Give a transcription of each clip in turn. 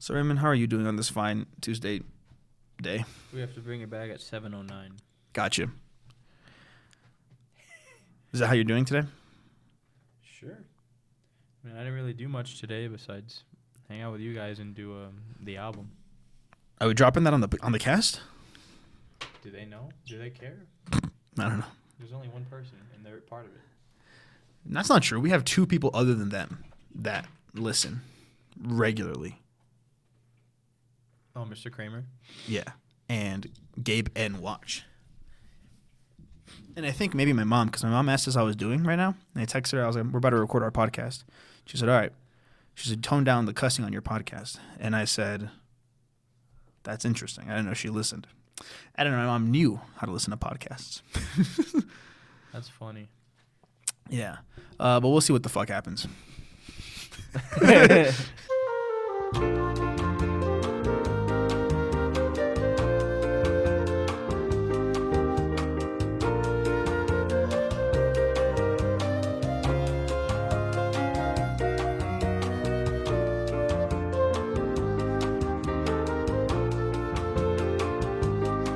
So, Raymond, how are you doing on this fine Tuesday day? We have to bring it back at 7:09. Gotcha. Is that how you're doing today? Sure. I mean, I didn't really do much today besides hang out with you guys and do the album. Are we dropping that on the cast? Do they know? Do they care? I don't know. There's only one person, and they're part of it. That's not true. We have two people other than them that listen regularly. Oh, Mr. Kramer? Yeah. And Gabe and Watch. And I think maybe my mom, because my mom asked us how I was doing right now. And I texted her. I was like, we're about to record our podcast. She said, all right. She said, tone down the cussing on your podcast. And I said, that's interesting. I didn't know she listened. I didn't know my mom knew how to listen to podcasts. That's funny. Yeah. But we'll see what the fuck happens.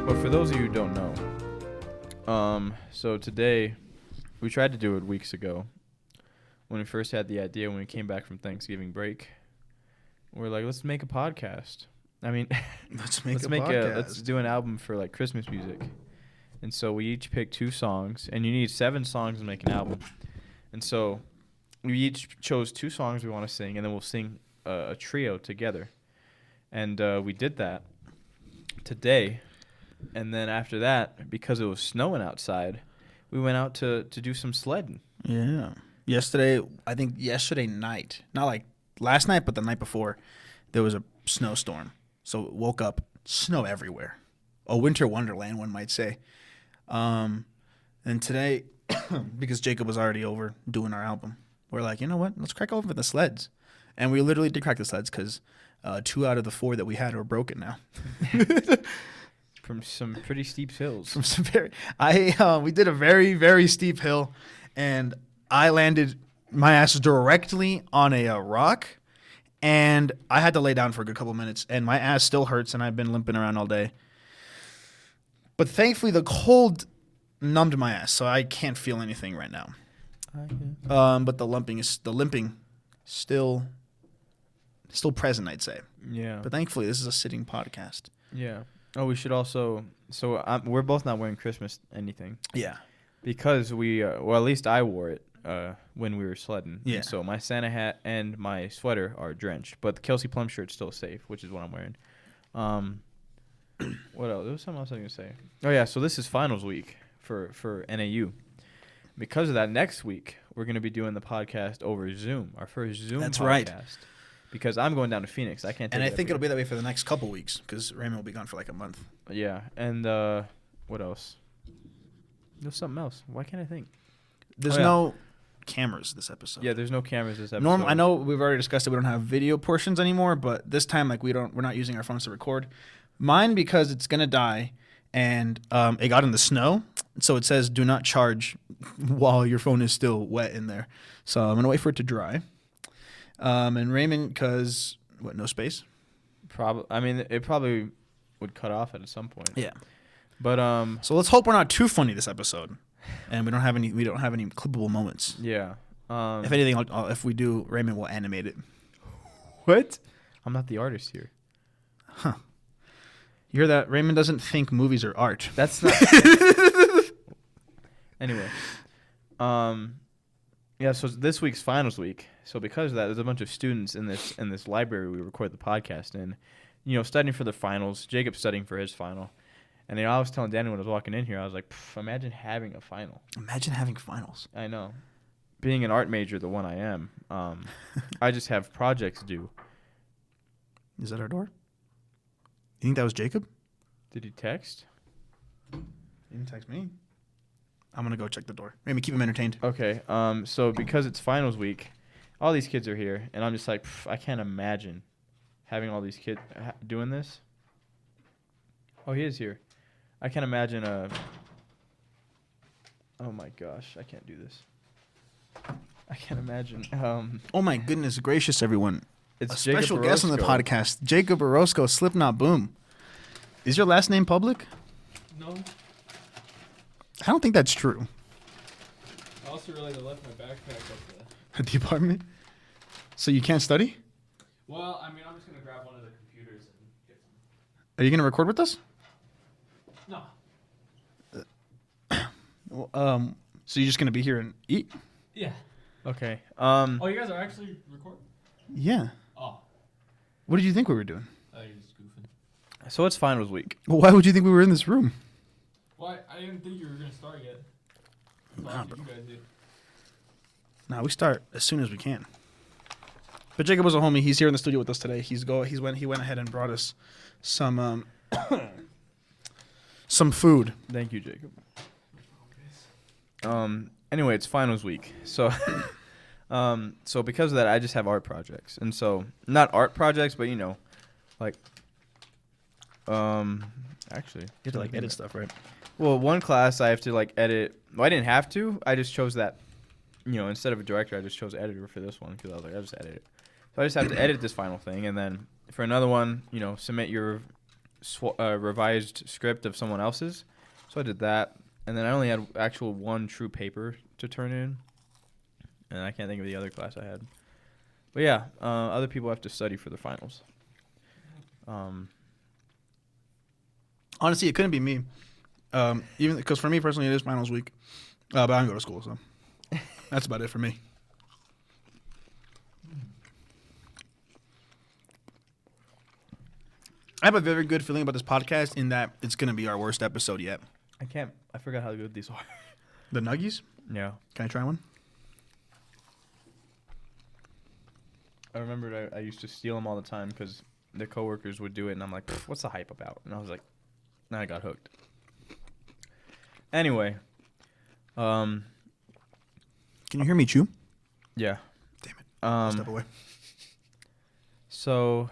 But for those of you who don't know, so today, we tried to do it weeks ago when we first had the idea when we came back from Thanksgiving break. We're like, let's make a podcast. I mean, let's do an album for like Christmas music. And so we each picked 2 songs, and you need 7 songs to make an album. And so we each chose 2 songs we want to sing, and then we'll sing a trio together. And we did that today. And then after that, because it was snowing outside, we went out to do some sledding. Yeah. Yesterday night, not like last night, but the night before, there was a snowstorm. So woke up, snow everywhere. A winter wonderland, one might say. And today, because Jacob was already over doing our album, we're like, you know what? Let's crack over the sleds. And we literally did crack the sleds because 2 out of the 4 that we had are broken now. From some pretty steep hills. We did a very, very steep hill, and I landed my ass directly on a rock, and I had to lay down for a good couple minutes, and my ass still hurts, and I've been limping around all day. But thankfully, the cold numbed my ass, so I can't feel anything right now. But the limping still present, I'd say. Yeah. But thankfully, this is a sitting podcast. Yeah. Oh, we should also. So we're both not wearing Christmas anything. Yeah. Because we, well, at least I wore it when we were sledding. Yeah. And so my Santa hat and my sweater are drenched, but the Kelsey Plum shirt's still safe, which is what I'm wearing. What else? There was something else I was gonna say. Oh yeah. So this is finals week for NAU. Because of that, next week we're gonna be doing the podcast over Zoom, our first Zoom. That's podcast. right. Because I'm going down to Phoenix. I can't. And I think it'll be that way for the next couple weeks because Raymond will be gone for like a month. Yeah. And what else? There's something else. Why can't I think? There's no cameras this episode. Yeah, there's no cameras this episode. I know we've already discussed that we don't have video portions anymore, but this time we're not using our phones to record. Mine because it's gonna die, and it got in the snow, so it says do not charge while your phone is still wet in there. So I'm gonna wait for it to dry. And Raymond, because no space? I mean, it probably would cut off at some point. Yeah. But so let's hope we're not too funny this episode, and we don't have any clippable moments. Yeah. If anything, if we do, Raymond will animate it. What? I'm not the artist here. Huh. You hear that? Raymond doesn't think movies are art. That's not. Anyway. Yeah. So this week's finals week. So because of that, there's a bunch of students in this library we record the podcast in, studying for the finals. Jacob's studying for his final. And I was telling Danny when I was walking in here, I was like, imagine having a final. Imagine having finals. I know. Being an art major, the one I am, I just have projects due. Is that our door? You think that was Jacob? Did he text? He didn't text me. I'm going to go check the door. Maybe keep him entertained. Okay. So because it's finals week, all these kids are here, and I'm just like, I can't imagine having all these kids doing this. Oh, he is here. I can't imagine oh my gosh, I can't do this. I can't imagine. Oh my goodness gracious, everyone. It's A Jacob special guest on the Orozco. podcast, Jacob Orozco, Slipknot Boom. Is your last name public? No. I don't think that's true. I also realized I left my backpack at the... At the apartment? So you can't study? Well, I mean, I'm just going to grab one of the computers and get some. Are you going to record with us? No. Well, so you're just going to be here and eat? Yeah. Okay. Oh, you guys are actually recording? Yeah. Oh. What did you think we were doing? You're just goofing. So it's finals week. Well, why would you think we were in this room? Well, I didn't think you were going to start yet. So Nah, I'll let bro. you guys do. Nah, we start as soon as we can. But Jacob was a homie. He's here in the studio with us today. He went ahead and brought us some some food. Thank you, Jacob. Anyway, it's finals week. So so because of that, I just have art projects. And so not art projects, but like actually, You have to like edit stuff, right? well, one class I have to like edit. Well, I didn't have to. I just chose that. Instead of a director, I just chose editor for this one because I was like, I'll just edit it. So I just have to edit this final thing, and then for another one, submit your revised script of someone else's. So I did that, and then I only had actual one true paper to turn in, and I can't think of the other class I had. But yeah, other people have to study for the finals. Honestly, it couldn't be me. Even because for me personally, it is finals week. But I don't go to school, so that's about it for me. I have a very good feeling about this podcast in that it's going to be our worst episode yet. I forgot how good these are. The nuggies? Yeah. Can I try one? I remembered I used to steal them all the time because the coworkers would do it, and I'm like, what's the hype about? And I was like, now I got hooked. Anyway. Can you hear me chew? Yeah. Damn it. I'll step away. So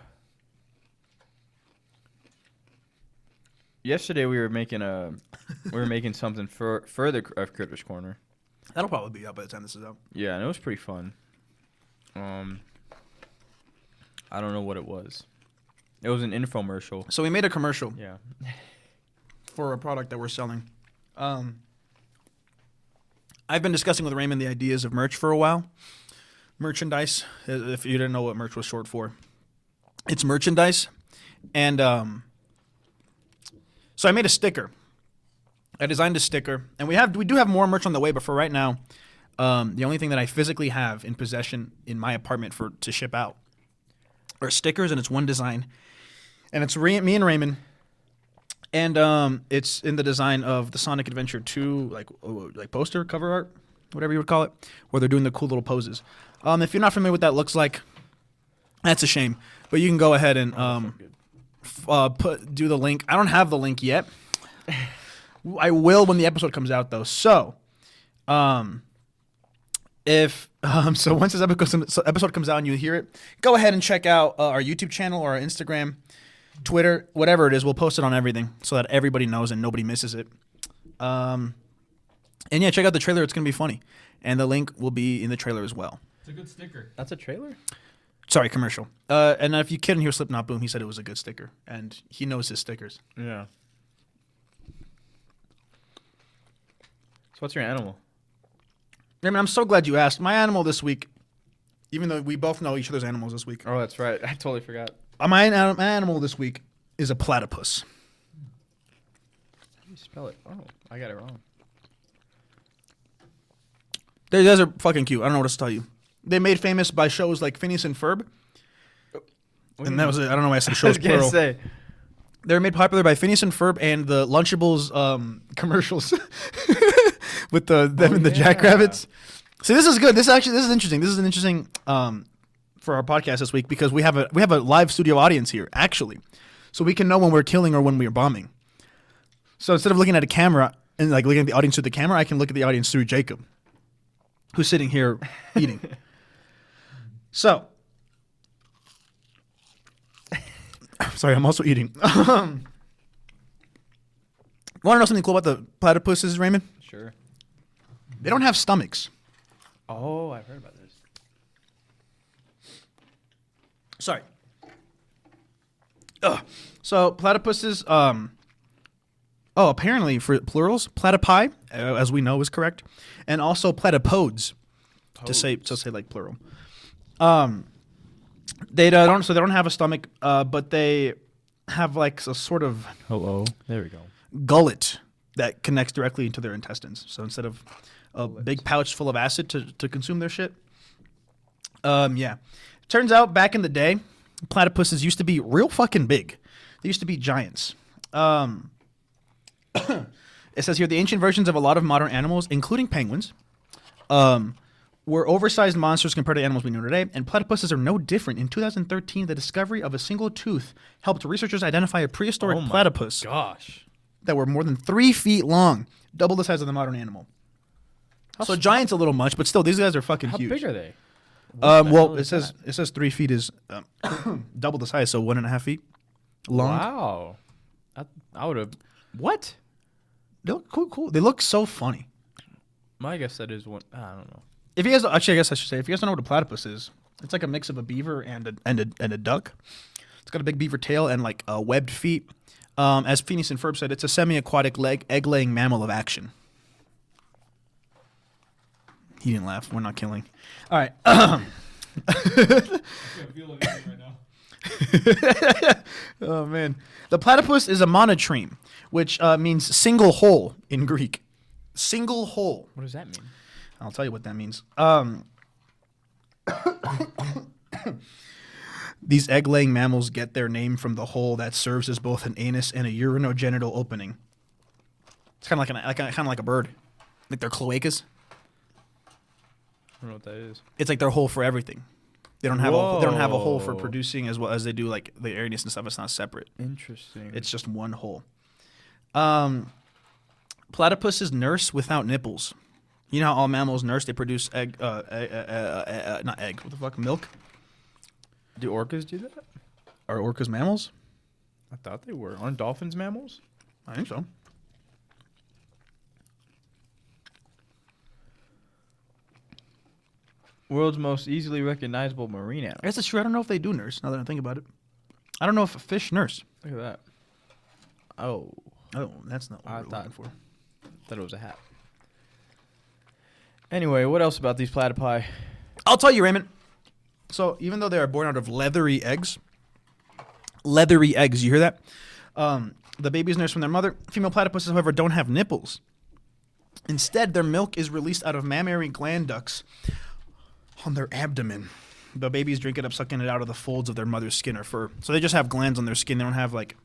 yesterday we were making something for the Critters Corner. That'll probably be out by the time this is out. Yeah, and it was pretty fun. I don't know what it was. It was an infomercial. So we made a commercial Yeah. for a product that we're selling. I've been discussing with Raymond the ideas of merch for a while. Merchandise, if you didn't know what merch was short for. It's merchandise. And so I made a sticker. I designed a sticker. And we do have more merch on the way, but for right now, the only thing that I physically have in possession in my apartment to ship out are stickers, and it's one design. And it's me and Raymond. And it's in the design of the Sonic Adventure 2, like poster, cover art, whatever you would call it, where they're doing the cool little poses. If you're not familiar with what that looks like, that's a shame. But you can go ahead and do the link. I don't have the link yet. I will when the episode comes out, though. So, so once this episode comes out and you hear it, go ahead and check out our YouTube channel or our Instagram, Twitter, whatever it is. We'll post it on everything so that everybody knows and nobody misses it. And yeah, check out the trailer. It's going to be funny. And the link will be in the trailer as well. It's a good sticker. That's a trailer? Sorry, commercial. And if you couldn't hear Slipknot Boom, he said it was a good sticker. And he knows his stickers. Yeah. So what's your animal? I mean, I'm so glad you asked. My animal this week, even though we both know each other's animals this week, Oh, that's right. I totally forgot. my animal this week is a platypus. How do you spell it? Oh, I got it wrong. They guys are fucking cute. I don't know what else to tell you. They made famous by shows like Phineas and Ferb. And that was it. I don't know why I said I shows was going to plural. say. They were made popular by Phineas and Ferb and the Lunchables commercials with them and the yeah. Jackrabbits. See, this is good. This is interesting. This is an interesting for our podcast this week because we have a live studio audience here actually, so we can know when we're killing or when we're bombing. So instead of looking at a camera and like looking at the audience through the camera, I can look at the audience through Jacob, who's sitting here eating. So. Sorry, I'm also eating. Want to know something cool about the platypuses, Raymond? Sure. They don't have stomachs. Oh, I've heard about this. Sorry. Ugh. So platypuses. Apparently for plurals, platypi, as we know, is correct, and also platypodes, to say like plural. They don't have a stomach, but they have like a sort of Hello. There we go. gullet that connects directly into their intestines. So instead of a big pouch full of acid to consume their shit. Yeah. Turns out back in the day, platypuses used to be real fucking big. They used to be giants. It says here the ancient versions of a lot of modern animals, including penguins, were oversized monsters compared to animals we know today, and platypuses are no different. In 2013, the discovery of a single tooth helped researchers identify a prehistoric platypus Gosh. that were more than 3 feet long, double the size of the modern animal. So giant's a little much, but still, these guys are fucking How huge. big are they? Well, it says 3 feet is double the size, so 1.5 feet long. Wow. I would have. What? They look cool. They look so funny. My guess that is one. I don't know. If you guys, actually, I guess I should say, if you guys don't know what a platypus is, it's like a mix of a beaver and a duck. It's got a big beaver tail and like webbed feet. As Phineas and Ferb said, it's a semi-aquatic egg-laying mammal of action. He didn't laugh. We're not killing. All right. I can't feel anything right now. Oh man, the platypus is a monotreme, which means single hole in Greek. Single hole. What does that mean? I'll tell you what that means. These egg-laying mammals get their name from the hole that serves as both an anus and a urinogenital opening. It's kind of like a bird, like their cloacas. I don't know what that is. It's like their hole for everything. They don't have a hole for Whoa. producing as well as they do like the airness and stuff. It's not separate. Interesting. It's just one hole. Platypuses nurse without nipples. You know how all mammals nurse? They produce not egg. What the fuck? Milk? Do orcas do that? Are orcas mammals? I thought they were. Aren't dolphins mammals? I think so. World's most easily recognizable marine animal. I guess it's true. I don't know if they do nurse, now that I think about it. I don't know if fish nurse. Look at that. Oh, Oh, that's not what I we're thought looking for. thought it was a hat. Anyway, what else about these platypi? I'll tell you, Raymond. So even though they are born out of leathery eggs, you hear that? The babies nurse from their mother. Female platypuses, however, don't have nipples. Instead, their milk is released out of mammary gland ducts on their abdomen. The babies drink it up, sucking it out of the folds of their mother's skin or fur. So they just have glands on their skin. They don't have like,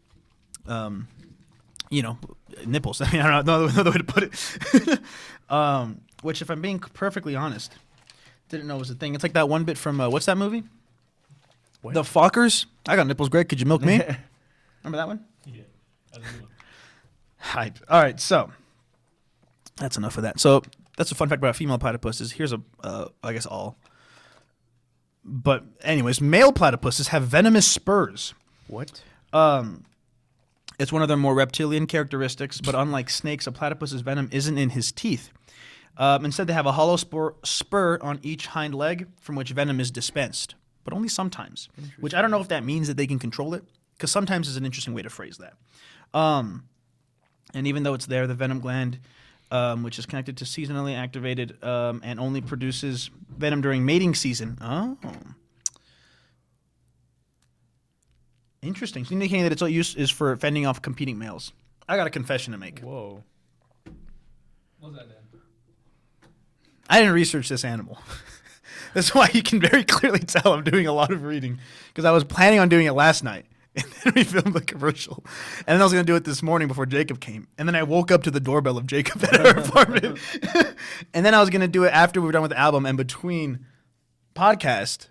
nipples. I mean, I don't know another way to put it. Which, if I'm being perfectly honest, didn't know was a thing. It's like that one bit from what's that movie? What? The Fockers. I got nipples. Great. Could you milk me? Remember that one? Yeah. That's a good one. Hype. All right. So that's enough of that. So that's a fun fact about female platypuses. Here's I guess all. But anyways, male platypuses have venomous spurs. What? It's one of their more reptilian characteristics, but unlike snakes, a platypus's venom isn't in his teeth. Instead, they have a hollow spur on each hind leg from which venom is dispensed, but only sometimes, which I don't know if that means that they can control it, because sometimes is an interesting way to phrase that. And even though it's there, the venom gland, which is connected to seasonally activated and only produces venom during mating season. Oh. Interesting. So indicating that its use is for fending off competing males. I got a confession to make. Whoa. What's that, Dan? I didn't research this animal. That's why you can very clearly tell I'm doing a lot of reading, because I was planning on doing it last night. And then we filmed the commercial. And then I was going to do it this morning before Jacob came. And then I woke up to the doorbell of Jacob at our apartment. And then I was going to do it after we were done with the album and between podcast.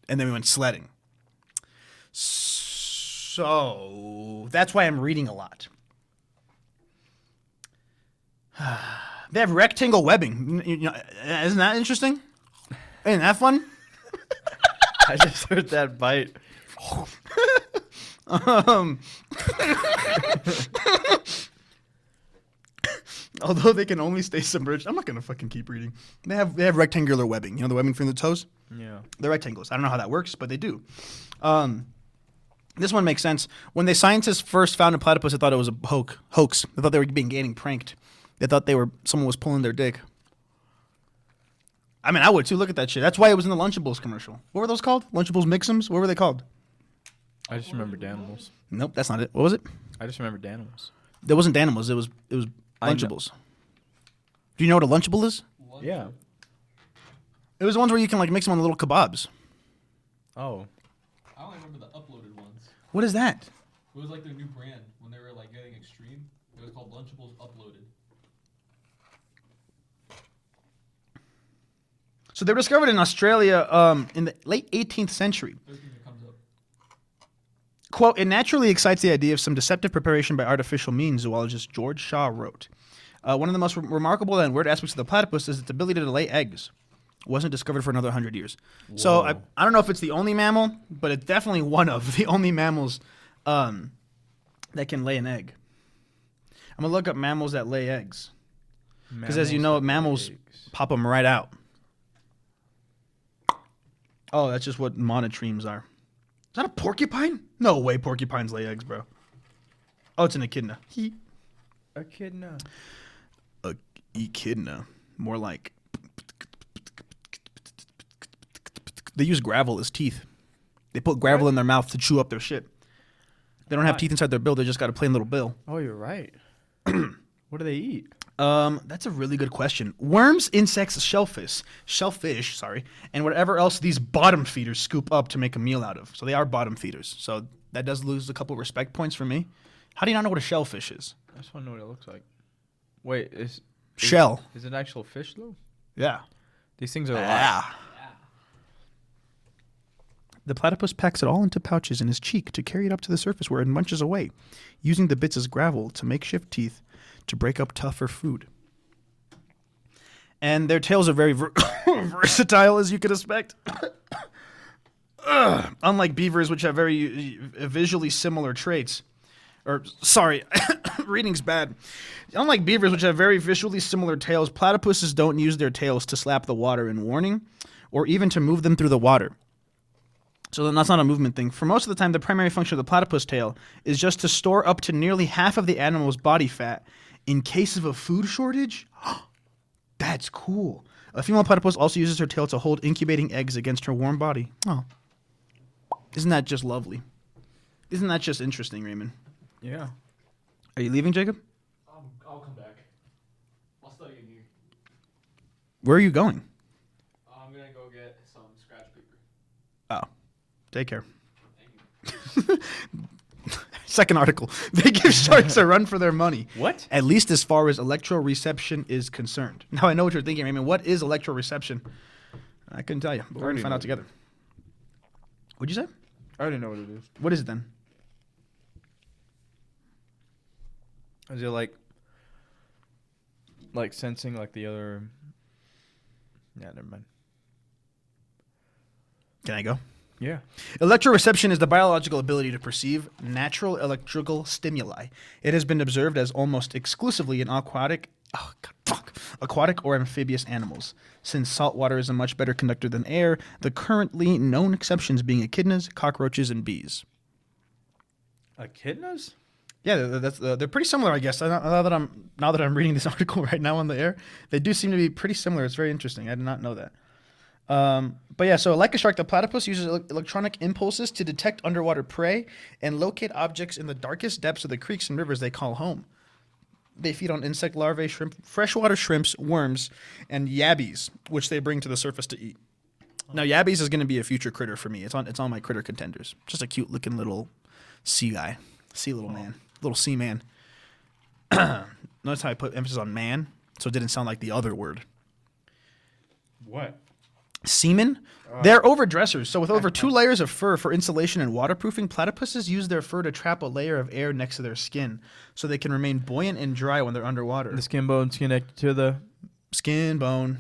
And then we went sledding. So that's why I'm reading a lot. They have rectangle webbing. Isn't that interesting? Isn't that fun? I just heard that bite. Although they can only stay submerged. I'm not gonna fucking keep reading. They have rectangular webbing. You know the webbing from the toes? Yeah. They're rectangles. I don't know how that works, but they do. This one makes sense. When the scientists first found a platypus, they thought it was a hoax. They thought they were getting pranked. They thought someone was pulling their dick. I mean, I would too. Look at that shit. That's why it was in the Lunchables commercial. What were those called? Lunchables Mixums? What were they called? I just remember Danimals. Nope, that's not it. What was it? I just remember Danimals. That wasn't Danimals. It was Lunchables. Do you know what a Lunchable is? Yeah. It was the ones where you can like mix them on little kebabs. Oh. I only remember the uploaded ones. What is that? It was like their new brand when they were like getting extreme. It was called Lunchables Uploaded. So they were discovered in Australia in the late 18th century. First thing that comes up. Quote, it naturally excites the idea of some deceptive preparation by artificial means, zoologist George Shaw wrote. One of the most remarkable and weird aspects of the platypus is its ability to lay eggs. Wasn't discovered for another 100 years. Whoa. So I don't know if it's the only mammal, but it's definitely one of the only mammals that can lay an egg. I'm going to look up mammals that lay eggs. Because as you know, mammals pop them right out. Oh, that's just what monotremes are. Is that a porcupine? No way porcupines lay eggs, bro. Oh, it's an echidna. Echidna. Echidna. More like... They use gravel as teeth. They put gravel in their mouth to chew up their shit. They don't have teeth inside their bill. They just got a plain little bill. Oh, you're right. What do they eat? That's a really good question. Worms, insects, shellfish, and whatever else these bottom feeders scoop up to make a meal out of. So they are bottom feeders. So that does lose a couple respect points for me. How do you not know what a shellfish is? I just want to know what it looks like. Wait, Shell. Is it an actual fish though? Yeah. These things are alive. The platypus packs it all into pouches in his cheek to carry it up to the surface where it munches away, using the bits as gravel to makeshift teeth to break up tougher food. And their tails are very versatile, as you could expect. Unlike beavers, which have very visually similar traits. Reading's bad. Unlike beavers, which have very visually similar tails, platypuses don't use their tails to slap the water in warning, or even to move them through the water. So then that's not a movement thing. For most of the time, the primary function of the platypus tail is just to store up to nearly half of the animal's body fat in case of a food shortage. That's cool. A female platypus also uses her tail to hold incubating eggs against her warm body. Oh. Isn't that just lovely? Isn't that just interesting, Raymond? Yeah. Are you leaving, Jacob? I'll come back. I'll study in here. Where are you going? I'm gonna go get some scratch paper. Oh. Take care. Thank you. Second article. They give sharks a run for their money. What? At least as far as electroreception is concerned. Now I know what you're thinking, Raymond. What is electroreception? I couldn't tell you, but we're going to find out together. What'd you say? I already know what it is. What is it then? Is it like sensing like the other? Yeah, never mind. Can I go? Yeah. Electroreception is the biological ability to perceive natural electrical stimuli. It has been observed as almost exclusively in aquatic or amphibious animals. Since salt water is a much better conductor than air, the currently known exceptions being echidnas, cockroaches, and bees. Echidnas? Yeah, they're pretty similar, I guess. Now that I'm reading this article right now on the air, they do seem to be pretty similar. It's very interesting. I did not know that. But yeah, so like a shark, the platypus uses electronic impulses to detect underwater prey and locate objects in the darkest depths of the creeks and rivers they call home. They feed on insect larvae, shrimp, freshwater shrimps, worms, and yabbies, which they bring to the surface to eat. Now, yabbies is going to be a future critter for me. It's on my critter contenders. Just a cute looking little sea guy, man, little sea man. Notice how I put emphasis on man, so it didn't sound like the other word. What? Seamen? They're overdressers. So with over 2 layers of fur for insulation and waterproofing, platypuses use their fur to trap a layer of air next to their skin so they can remain buoyant and dry when they're underwater. The skin bone's connected to the skin bone.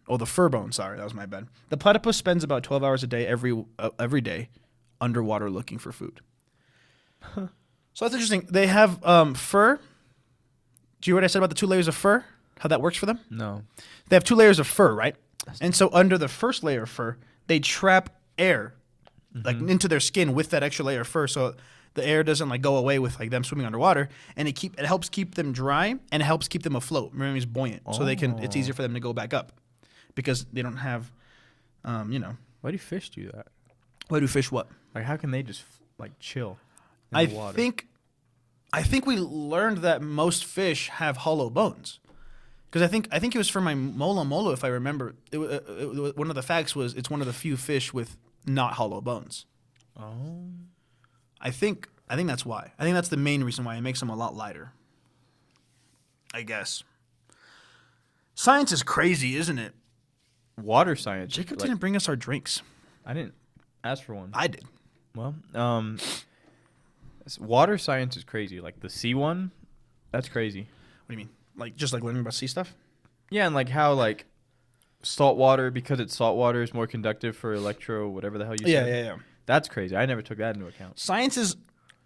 Oh, the fur bone. Sorry, that was my bad. The platypus spends about 12 hours a day every day underwater looking for food. So that's interesting. They have fur Do you hear what I said about the 2 layers of fur? How that works for them? No. They have 2 layers of fur, right? And so under the first layer of fur, they trap air like into their skin with that extra layer of fur, so the air doesn't like go away with like them swimming underwater, and it helps keep them dry and it helps keep them afloat. Remember, it's buoyant, so it's easier for them to go back up because they don't have, Why do fish do that? Why do fish what? Like, how can they just like chill in I the water? think we learned that most fish have hollow bones. Because I think it was for my Mola Mola, if I remember. One of the facts was it's one of the few fish with not hollow bones. Oh. I think that's why. I think that's the main reason why it makes them a lot lighter. I guess. Science is crazy, isn't it? Water science. Jacob like, didn't bring us our drinks. I didn't ask for one. I did. Well, water science is crazy. Like the sea one, that's crazy. What do you mean? Like just like learning about sea stuff? Yeah, and like how like salt water, because it's salt water, is more conductive for whatever the hell you said. Yeah. That's crazy. I never took that into account. Science is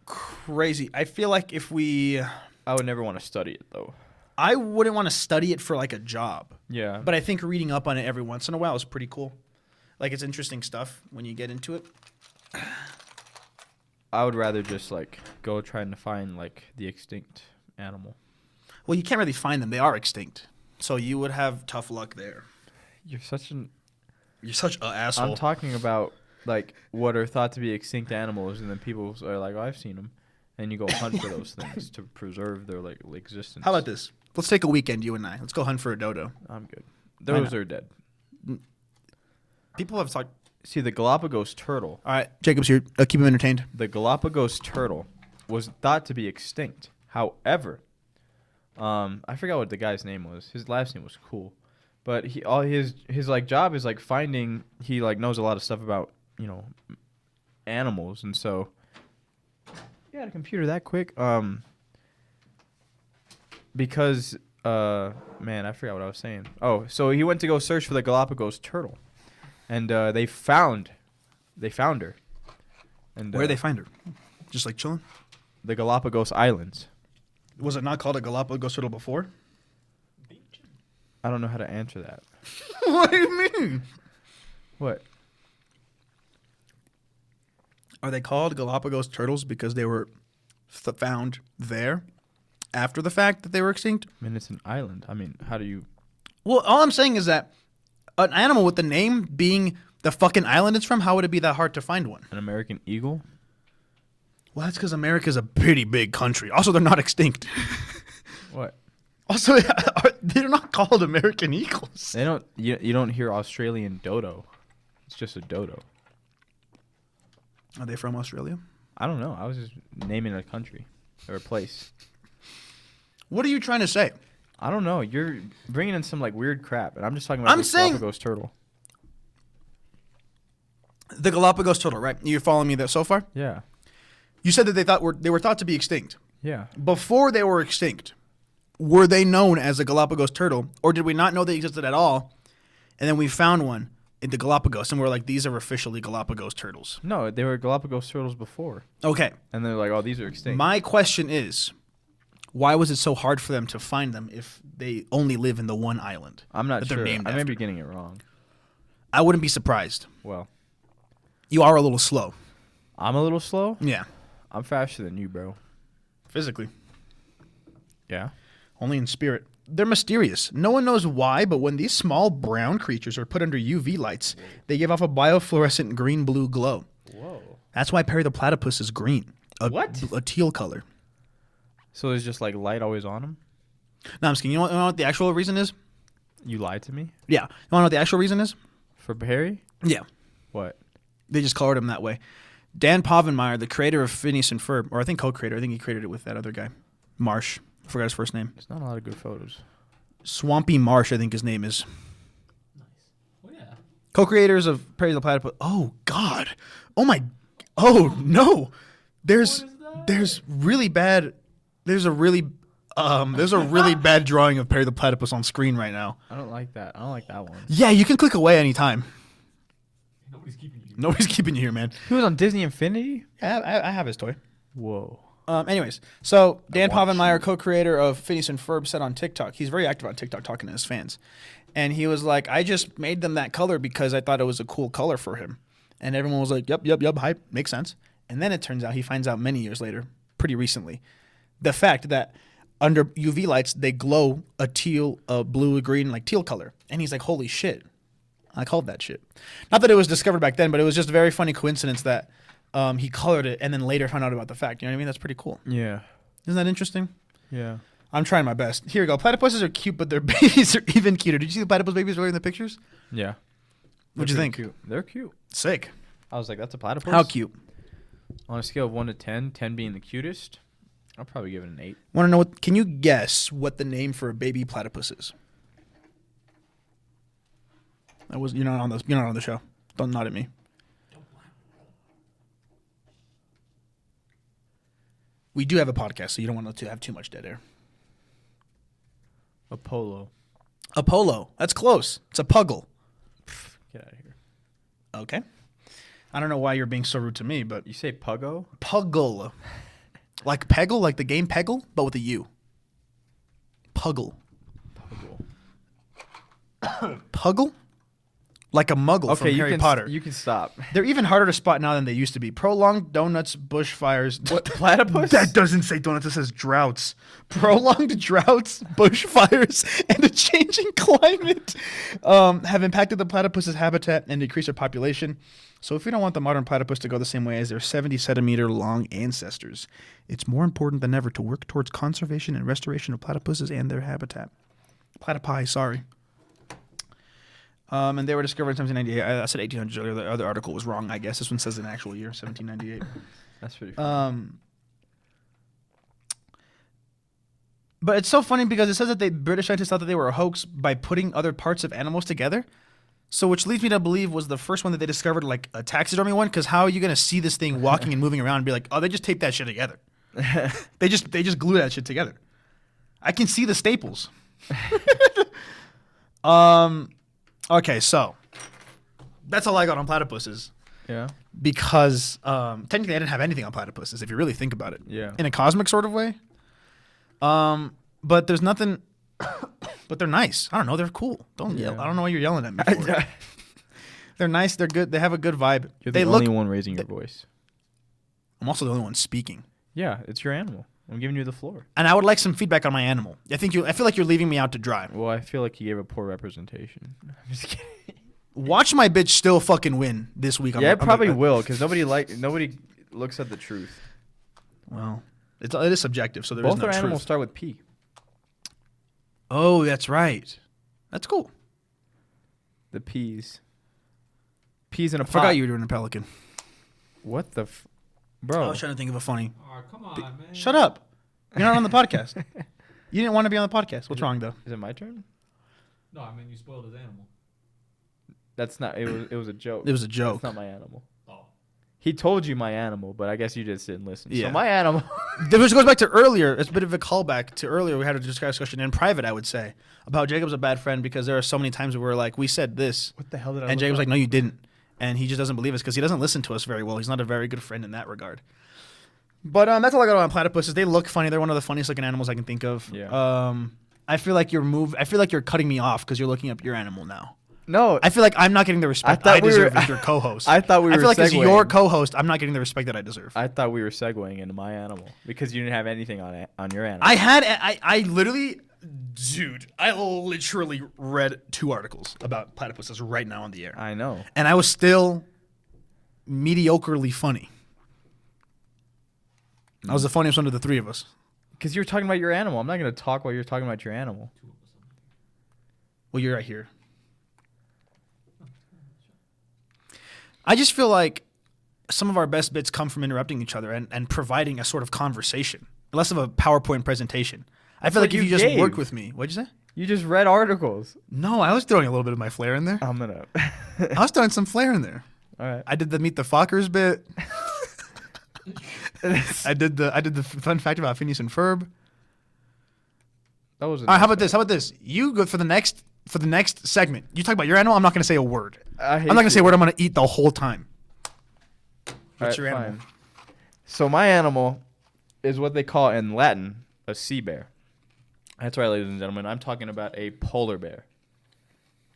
crazy. I feel like I would never want to study it though. I wouldn't want to study it for like a job. Yeah. But I think reading up on it every once in a while is pretty cool. Like it's interesting stuff when you get into it. I would rather just like go trying to find like the extinct animal. Well, you can't really find them. They are extinct. So you would have tough luck there. You're such an asshole. I'm talking about like what are thought to be extinct animals, and then people are like, "Oh, I've seen them," and you go hunt for those things to preserve their like existence. How about this? Let's take a weekend, you and I. Let's go hunt for a dodo. I'm good. Those are dead. People have talked. See, the Galapagos turtle. All right, Jacob's here. Keep him entertained. The Galapagos turtle was thought to be extinct. However, I forgot what the guy's name was. His last name was cool, but his like job is like finding. He like knows a lot of stuff about animals, and so you got a computer that quick. Because man, I forgot what I was saying. Oh, so he went to go search for the Galapagos turtle, and they found her. And Where did they find her? Just like chilling? The Galapagos Islands. Was it not called a Galapagos turtle before? I don't know how to answer that. What do you mean? What? Are they called Galapagos turtles because they were found there after the fact that they were extinct? I mean, it's an island. I mean, how do you... Well, all I'm saying is that an animal with the name being the fucking island it's from, how would it be that hard to find one? An American eagle? Well, that's because America's a pretty big country. Also, they're not extinct. What? Also, they're not called American eagles. They don't... You don't hear Australian dodo. It's just a dodo. Are they from Australia? I don't know. I was just naming a country or a place. What are you trying to say? I don't know. You're bringing in some like weird crap, and I'm just talking about the Galapagos turtle. The Galapagos turtle, right? You following me there so far? Yeah. You said that they were thought to be extinct. Yeah. Before they were extinct, were they known as a Galapagos turtle, or did we not know they existed at all? And then we found one in the Galapagos, and we're like, these are officially Galapagos turtles. No, they were Galapagos turtles before. Okay. And they're like, oh, these are extinct. My question is, why was it so hard for them to find them if they only live in the one island? I'm not that sure. they're named I may after? be getting it wrong. I wouldn't be surprised. Well, You are a little slow. I'm a little slow. Yeah. I'm faster than you, bro. Physically. Yeah. Only in spirit. They're mysterious. No one knows why, but when these small brown creatures are put under UV lights, they give off a biofluorescent green-blue glow. Whoa. That's why Perry the platypus is green. What? A teal color. So there's just like light always on them? No, I'm just kidding. You know what the actual reason is? You lied to me? Yeah. You want to know what the actual reason is? For Perry? Yeah. What? They just colored him that way. Dan Povenmire, the creator of Phineas and Ferb, or I think co-creator. I think he created it with that other guy. Marsh. I forgot his first name. There's not a lot of good photos. Swampy Marsh, I think his name is. Nice. Oh yeah. Co-creators of Perry the Platypus. Oh, God. Oh, my. Oh, no. There's really bad. There's a really bad drawing of Perry the Platypus on screen right now. I don't like that. I don't like that one. Yeah, you can click away anytime. Nobody's keeping you. Nobody's keeping you here, man. He was on Disney Infinity? Yeah, I have his toy. Whoa. Anyways, so Dan Povenmire, co-creator of Phineas and Ferb, said on TikTok, he's very active on TikTok talking to his fans. And he was like, I just made them that color because I thought it was a cool color for him. And everyone was like, yep, hype, makes sense. And then it turns out he finds out many years later, pretty recently, the fact that under UV lights, they glow a teal, a blue, a green, like teal color. And he's like, holy shit. I called that shit. Not that it was discovered back then, but it was just a very funny coincidence that he colored it and then later found out about the fact. You know what I mean? That's pretty cool. Yeah. Isn't that interesting? Yeah. I'm trying my best. Here we go. Platypuses are cute, but their babies are even cuter. Did you see the platypus babies earlier in the pictures? Yeah. What'd you think? Cute. They're cute. Sick. I was like, that's a platypus? How cute. On a scale of 1 to 10, 10 being the cutest, I'll probably give it an 8. Want to know what? Can you guess what the name for a baby platypus is? You're not on the show. Don't nod at me. We do have a podcast, so you don't want to have too much dead air. Apollo. Apollo. That's close. It's a puggle. Get out of here. Okay. I don't know why you're being so rude to me, but You say puggo? puggle. Like Peggle, like the game Peggle, but with a U. Puggle. Puggle. Puggle? Like a muggle from Harry Potter. You can stop. They're even harder to spot now than they used to be. Prolonged donuts, bushfires. What, platypus? That doesn't say donuts, it says droughts. Prolonged droughts, bushfires, and a changing climate have impacted the platypus's habitat and decreased their population. So if we don't want the modern platypus to go the same way as their 70-centimeter long ancestors, it's more important than ever to work towards conservation and restoration of platypuses and their habitat. Platypi, sorry. And they were discovered in 1798. I said 1800s earlier. The other article was wrong, I guess. This one says an actual year, 1798. That's pretty funny. But it's so funny because it says that the British scientists thought that they were a hoax by putting other parts of animals together. So which leads me to believe was the first one that they discovered, like a taxidermy one, because how are you going to see this thing walking and moving around and be like, oh, they just taped that shit together. They just glue that shit together. I can see the staples. Okay, so that's all I got on platypuses. Yeah. Because technically I didn't have anything on platypuses, if you really think about it. Yeah. In a cosmic sort of way. But there's nothing. But they're nice. I don't know. They're cool. Don't yell. I don't know why you're yelling at me for. They're nice. They're good. They have a good vibe. You're the only one raising your voice. I'm also the only one speaking. Yeah, it's your animal. I'm giving you the floor. And I would like some feedback on my animal. I feel like you're leaving me out to dry. Well, I feel like you gave a poor representation. I'm just kidding. Watch my bitch still fucking win this week. Yeah, it probably will, because nobody looks at the truth. Well, it is subjective, so there is Both no our truth. animals start with P. Oh, that's right. That's cool. The P's. Peas in a pot. Forgot you were doing a pelican. What the bro? I was trying to think of a funny. Oh, come on, man. Shut up. You're not on the podcast. You didn't want to be on the podcast. What's wrong, though? Is it my turn? No, I mean, you spoiled his animal. That's not. It was a joke. It was a joke. It's not my animal. Oh. He told you my animal, but I guess you just didn't listen. Yeah. So my animal. This goes back to earlier. It's a bit of a callback to earlier. We had a discussion in private, I would say, about Jacob's a bad friend because there are so many times where we're like, we said this. What the hell did I? And Jacob's like, no, you didn't. And he just doesn't believe us because he doesn't listen to us very well. He's not a very good friend in that regard. But that's all I got on platypuses. They look funny. They're one of the funniest looking animals I can think of. Yeah. I feel like you're cutting me off because you're looking up your animal now. No. I feel like I'm not getting the respect I deserve as your co-host. I thought we were I feel like as segueing. your co-host, I'm not getting the respect that I deserve. I thought we were segueing into my animal because you didn't have anything on your animal. I literally read 2 articles about platypuses right now on the air. I know. And I was still mediocrely funny. I was the funniest one of the 3 of us. Because you were talking about your animal. I'm not going to talk while you're talking about your animal. Well, you're right here. I just feel like some of our best bits come from interrupting each other and providing a sort of conversation, less of a PowerPoint presentation. I feel like if you just worked with me, what'd you say? You just read articles. No, I was throwing a little bit of my flair in there. I'm gonna. I was throwing some flair in there. All right. I did the Meet the Fockers bit. I did the fun fact about Phineas and Ferb. That was. All right, how about this? You go for the next segment. You talk about your animal. I'm not going to say a word. I'm not going to say a word. I'm going to eat the whole time. What's your animal? Fine. So my animal is what they call in Latin a sea bear. That's right, ladies and gentlemen. I'm talking about a polar bear.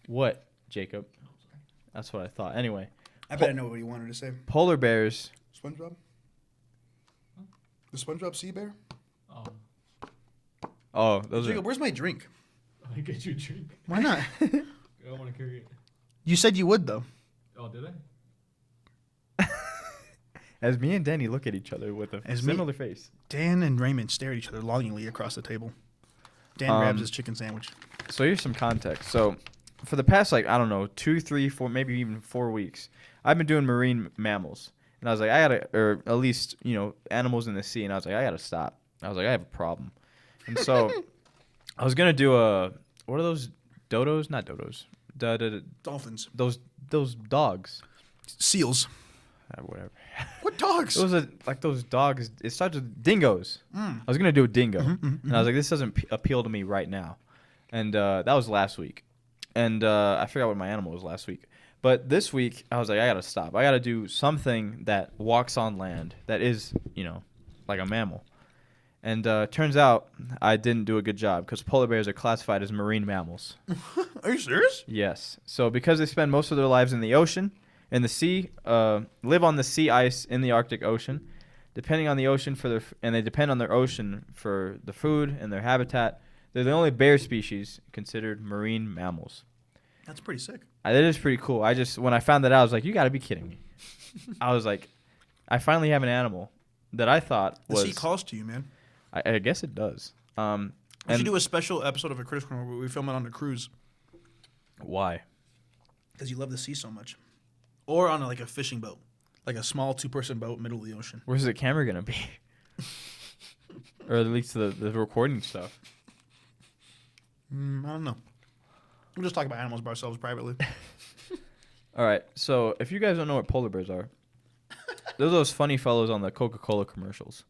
What, Jacob? That's what I thought. Anyway, I bet I know what you wanted to say. polar bears. SpongeBob? The SpongeBob sea bear? Oh, those Jacob, are. where's my drink? I get you a drink. Why not? I don't want to carry it. You said you would, though. Oh, did I? As me and Danny look at each other with a similar face. Dan and Raymond stare at each other longingly across the table. Dan grabs his chicken sandwich. So here's some context. So for the past, like, I don't know, 2, 3, 4, maybe even 4 weeks, I've been doing marine mammals. And I was like, I gotta, or at least, you know, animals in the sea. And I was like, I gotta stop. I was like, I have a problem. And so I was gonna do what are those dodos? Not dodos. Dolphins. Those dogs. Seals. Whatever. What dogs? Those are like those dogs. It starts with dingoes. I was gonna do a dingo, and I was like, this doesn't appeal to me right now. And that was last week, and I forgot what my animal was last week. But this week, I was like, I gotta stop. I gotta do something that walks on land, that is, you know, like a mammal. And turns out I didn't do a good job because polar bears are classified as marine mammals. Are you serious? Yes. So because they spend most of their lives in the ocean, in the sea, live on the sea ice in the Arctic Ocean, depending on the ocean and they depend on their ocean for the food and their habitat. They're the only bear species considered marine mammals. That's pretty sick. That is pretty cool. When I found that out, I was like, you got to be kidding me. I was like, I finally have an animal that I thought was. The sea calls to you, man. I guess it does. We should do a special episode of A Critical Corner where we film it on a cruise. Why? Because you love the sea so much. Or on a fishing boat. Like a small 2-person boat, middle of the ocean. Where's the camera going to be? Or at least the recording stuff. I don't know. We'll just talk about animals by ourselves privately. All right. So if you guys don't know what polar bears are, they're those funny fellows on the Coca-Cola commercials.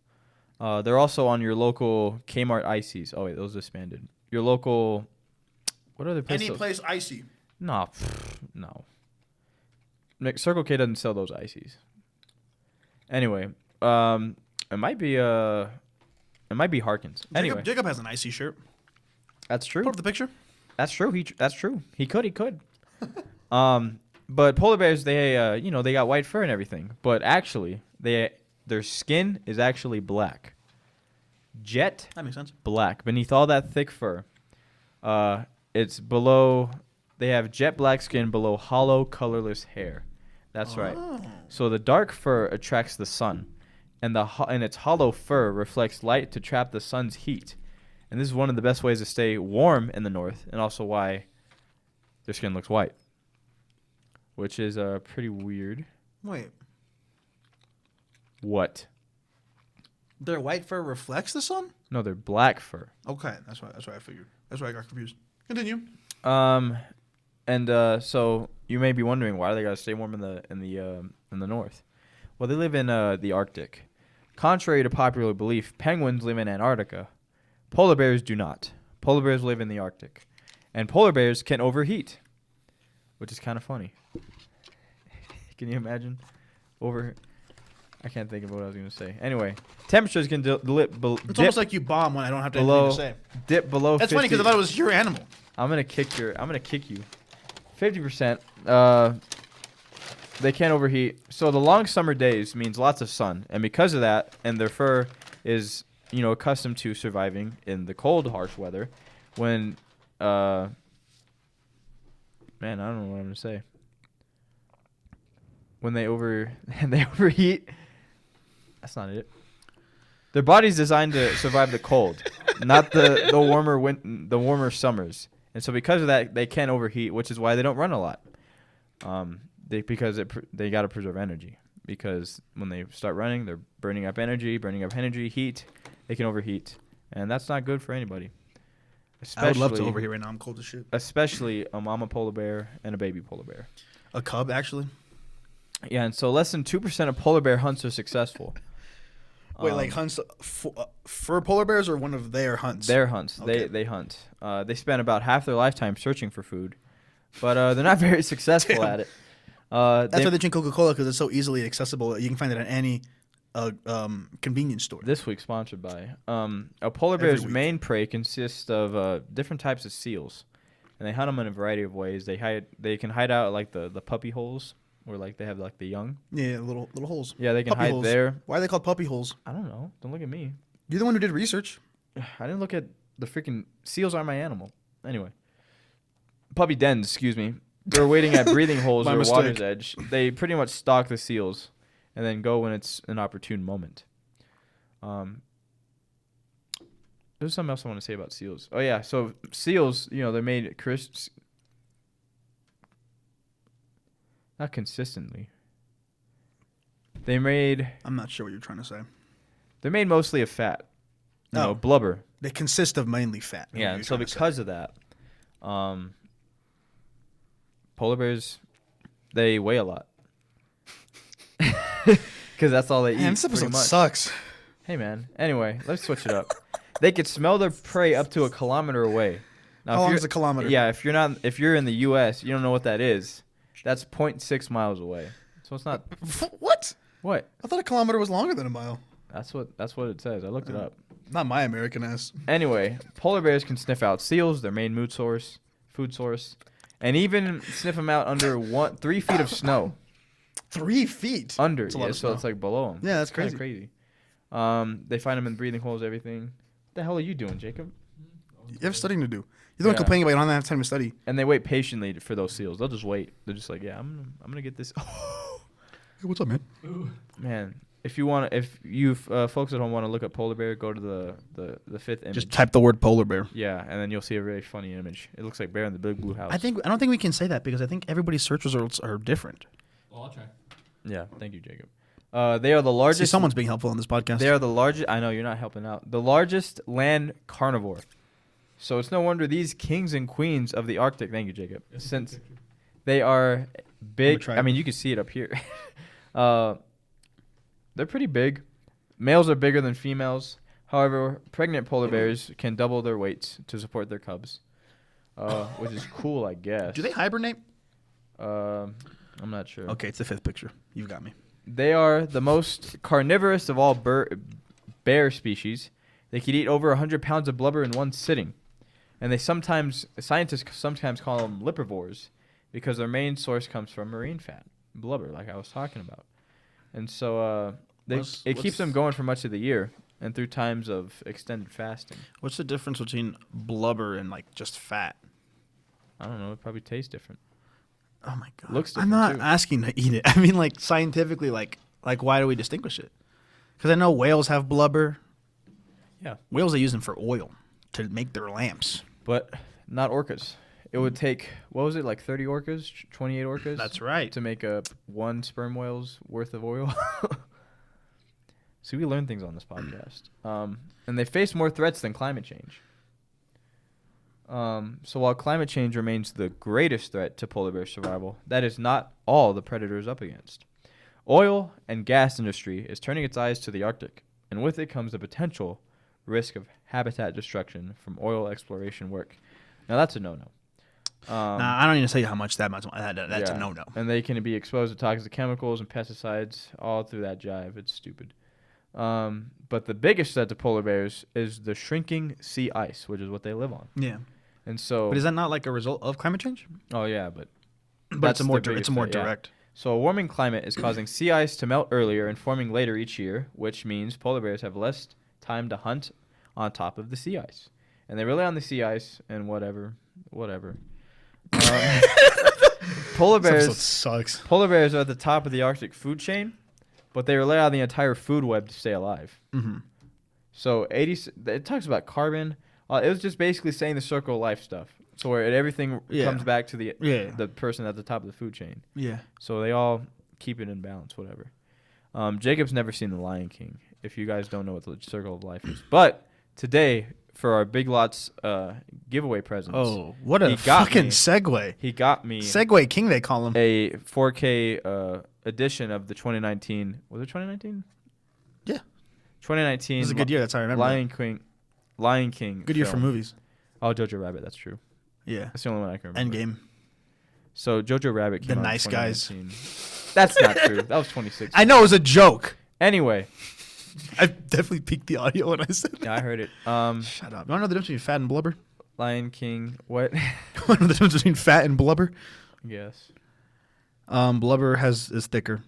They're also on your local Kmart ices. Oh, wait, those disbanded. Your local... What other place? Any place icy. No. No. Circle K doesn't sell those ices. Anyway, it might be Harkins. Anyway, Jacob has an icy shirt. that's true. Put up the picture. That's true. That's true. He could. But polar bears, they got white fur and everything. But actually, their skin is actually black. Jet That makes sense. black. Beneath all that thick fur, it's below. They have jet black skin below hollow, colorless hair. That's right. So the dark fur attracts the sun, and its hollow fur reflects light to trap the sun's heat. And this is one of the best ways to stay warm in the north, and also why their skin looks white, which is pretty weird. Wait. What? Their white fur reflects the sun? No, they're black fur. Okay, that's why I figured. That's why I got confused. Continue. So you may be wondering why they gotta stay warm in the north. Well, they live in the Arctic. Contrary to popular belief, penguins live in Antarctica. Polar bears do not. Polar bears live in the Arctic, and polar bears can overheat, which is kind of funny. Can you imagine? I can't think of what I was gonna say. Anyway, temperatures can It's almost like you bomb when I don't have to anything to say. Dip below. That's 50. funny because I thought it was your animal. I'm gonna kick you. 50%. They can't overheat. So the long summer days means lots of sun, and because of that, and their fur is accustomed to surviving in the cold, harsh weather. When man, I don't know what I'm gonna say. When they overheat. That's not it. Their body's designed to survive the cold, not the warmer summers. And so because of that, they can overheat, which is why they don't run a lot. They got to preserve energy. Because when they start running, they're burning up energy, heat. They can overheat, and that's not good for anybody. I would love to overheat right now. I'm cold as shit. Especially a mama polar bear and a baby polar bear. A cub, actually. Yeah, and so less than 2% of polar bear hunts are successful. Wait, like hunts for polar bears or one of their hunts? Their hunts. Okay. They hunt. They spend about half their lifetime searching for food, but they're not very successful at it. That's why they drink Coca-Cola, because it's so easily accessible. You can find it at any a convenience store. This week sponsored by a polar Every bear's week. main prey consists of different types of seals, and they hunt them in a variety of ways. They can hide out at, like the puppy holes where like they have like the young. Yeah, little holes. Yeah, they can Puppy hide holes. there. Why are they called puppy holes? I don't know. Don't look at me. You're the one who did research. I didn't look at the freaking seals are my animal. Anyway, puppy dens. Excuse me. They're waiting at breathing holes My or mistake. water's edge. They pretty much stalk the seals, and then go when it's an opportune moment. There's something else I want to say about seals. Oh yeah, so seals, they're made not consistently. I'm not sure what you're trying to say. They're made mostly of fat. Blubber. They consist of mainly fat. Yeah, and so because of that, polar bears, they weigh a lot. Because that's all they eat. Man, this episode pretty much. sucks. Hey man. Anyway, let's switch it up. They can smell their prey up to a kilometer away. Now, How long is a kilometer? Yeah, if you're in the U.S., you don't know what that is. That's 0.6 miles away. So it's not. What? What? I thought a kilometer was longer than a mile. That's what it says. I looked it up. Not my American ass. Anyway, polar bears can sniff out seals, their main food source, and even sniff them out under 3 feet of snow. 3 feet. Under, That's a lot yeah, of so snow. it's like below them. Yeah, that's Kinda crazy. crazy. They find them in breathing holes, everything. What the hell are you doing, Jacob? You have studying to do. You're the one Yeah. complaining about you don't have time to study. And they wait patiently for those seals. They'll just wait. They're just like, yeah, I'm gonna get this. Hey, what's up, man? Ooh. Man, if you folks at home want to look up polar bear, go to the fifth image. Just type the word polar bear. Yeah, and then you'll see a very funny image. It looks like bear in the big blue house. I don't think we can say that because I think everybody's search results are different. Well, I'll try. Yeah, thank you, Jacob. They are the See, largest. someone's being helpful on this podcast. They are the largest. I know you're not helping out. The largest land carnivore. So it's no wonder these kings and queens of the Arctic. Thank you, Jacob. Yes, Since picture. they are big. try I it. mean, you can see it up here. They're pretty big. Males are bigger than females. However, pregnant polar bears can double their weights to support their cubs, which is cool, I guess. Do they hibernate? I'm not sure. Okay, it's the fifth picture. You've got me. They are the most carnivorous of all bear species. They can eat over 100 pounds of blubber in one sitting. And scientists sometimes call them lipivores because their main source comes from marine fat, blubber, like I was talking about. And so it keeps them going for much of the year and through times of extended fasting. What's the difference between blubber and like just fat? I don't know. It probably tastes different. Oh my god. Looks I'm different, not too. asking to eat it. I mean, like scientifically, like why do we distinguish it? Because I know whales have blubber. Yeah. Whales, they use them for oil to make their lamps. But not orcas. It would take, what was it, like 30 orcas, 28 orcas? That's right. To make one sperm whale's worth of oil. See, we learn things on this podcast. And they face more threats than climate change. So while climate change remains the greatest threat to polar bear survival, that is not all the predator is up against. Oil and gas industry is turning its eyes to the Arctic, and with it comes the potential risk of habitat destruction from oil exploration work. Now that's a no-no. Nah, I don't need to tell you how much that's Yeah. a no-no. And they can be exposed to toxic chemicals and pesticides all through that jive. It's stupid. But the biggest threat to polar bears is the shrinking sea ice, which is what they live on. Yeah. And so, But is that not like a result of climate change? oh yeah, but But that's it's more the biggest it's more threat, yeah. direct. So a warming climate is causing sea ice to melt earlier and forming later each year, which means polar bears have less time to hunt on top of the sea ice, and they rely on the sea ice and whatever. Polar This episode bears. sucks. Polar bears are at the top of the Arctic food chain, but they rely on the entire food web to stay alive. Mm-hmm. So it talks about carbon. It was just basically saying the circle of life stuff. So where everything Yeah. comes back to the Yeah. the person at the top of the food chain. Yeah. So they all keep it in balance, whatever. Jacob's never seen The Lion King, if you guys don't know what the circle of life is. But today, for our Big Lots giveaway presents, Oh, what a He got fucking me. segue. he got me Segway King, they call him. a 4K edition of the 2019. Was it 2019? Yeah. 2019. This is a good year. That's how I remember. Lion King. Good year for film. movies. Oh, Jojo Rabbit. That's true. Yeah. That's the only one I can remember. Endgame. So Jojo Rabbit came The out in Nice Guys. 2019. That's not true. That was 2016. I know it was a joke. Anyway. I definitely peaked the audio when I said that. Yeah, I heard it. Shut up. You want to know the difference between fat and blubber? Lion King. What? You want to know the difference between fat and blubber? Yes. Blubber is thicker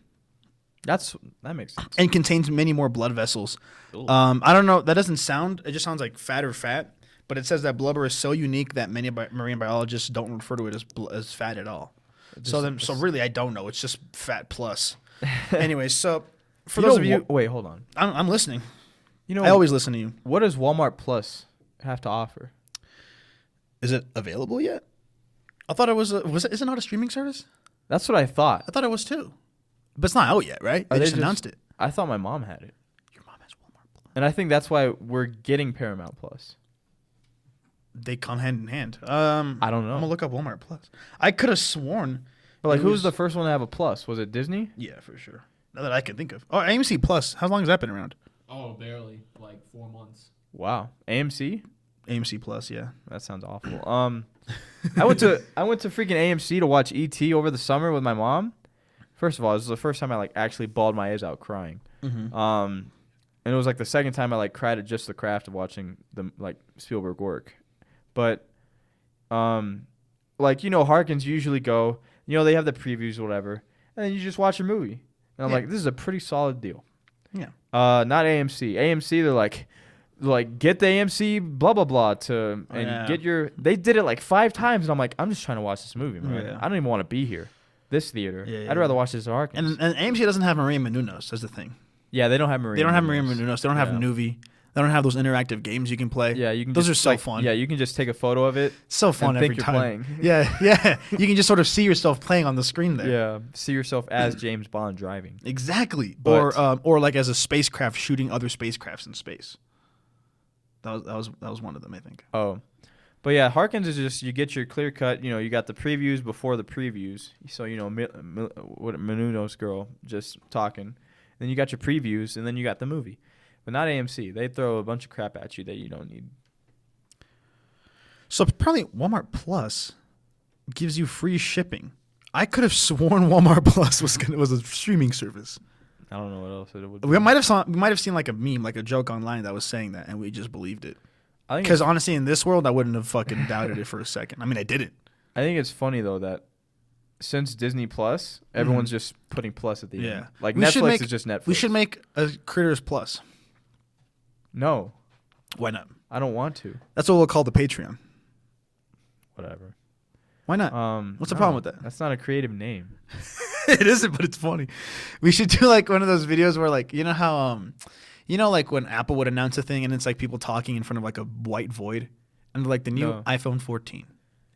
That makes sense. and contains many more blood vessels. Ooh. I don't know. That doesn't sound. It just sounds like fat or fat. But it says that blubber is so unique that many marine biologists don't refer to it as fat at all. So really, I don't know. It's just fat plus. Anyways, so for those of you, wait, hold on. I'm listening. You know, I always listen to you. What does Walmart Plus have to offer? Is it available yet? I thought it was. Is it not a streaming service? That's what I thought. I thought it was too. But it's not out yet, right? They just announced it. I thought my mom had it. Your mom has Walmart Plus. And I think that's why we're getting Paramount Plus. They come hand in hand. I don't know. I'm gonna look up Walmart Plus. I could have sworn. But like, it who's was- the first one to have a plus? Was it Disney? Yeah, for sure. Not that I can think of. Oh, AMC Plus. How long has that been around? Oh, barely. Like 4 months. Wow. AMC? AMC Plus, yeah. That sounds awful. I went to freaking AMC to watch E.T. over the summer with my mom. First of all, this was the first time I like actually bawled my eyes out crying. Mm-hmm. And it was like the second time I like cried at just the craft of watching the like Spielberg work. But like, you know, Harkins usually go, you know, they have the previews or whatever, and then you just watch a movie. And I'm like, this is a pretty solid deal. Yeah. Not AMC. AMC, they're like get the AMC blah blah blah get your. They did it like 5 times, and I'm like, I'm just trying to watch this movie, man. Yeah. I don't even want to be here. This theater. Yeah, I'd rather watch this at Harkins. And AMC doesn't have Maria Menounos. That's the thing. Yeah, they don't have Maria. They don't have Maria Menounos. They don't have Yeah. Nuvi. They don't have those interactive games you can play. Yeah, you can. Those just, are so like, fun. Yeah, you can just take a photo of it. So fun and every think time. you're playing. Yeah. You can just sort of see yourself playing on the screen there. Yeah, see yourself as James Bond driving. Exactly. But- or like as a spacecraft shooting other spacecrafts in space. That was one of them, I think. Oh, but yeah, Harkins is just you get your clear cut. You know, you got the previews before the previews. So you know, what Menounos girl just talking. Then you got your previews, and then you got the movie. But not AMC. They throw a bunch of crap at you that you don't need. So probably Walmart Plus gives you free shipping. I could have sworn Walmart Plus was a streaming service. I don't know what else it would. We might have seen like a meme, like a joke online that was saying that, and we just believed it. I think Because honestly, in this world, I wouldn't have fucking doubted it for a second. I mean, I didn't. I think it's funny though that since Disney Plus, everyone's just putting plus at the end. Like We should Netflix make- is just Netflix. We should make a Critters Plus. No, Why not? I don't want to. That's what we'll call the Patreon. Whatever. Why not? What's the problem with that? That's not a creative name. It isn't, but it's funny. We should do like one of those videos where like you know how like when Apple would announce a thing and it's like people talking in front of like a white void, and like the new No. iPhone 14,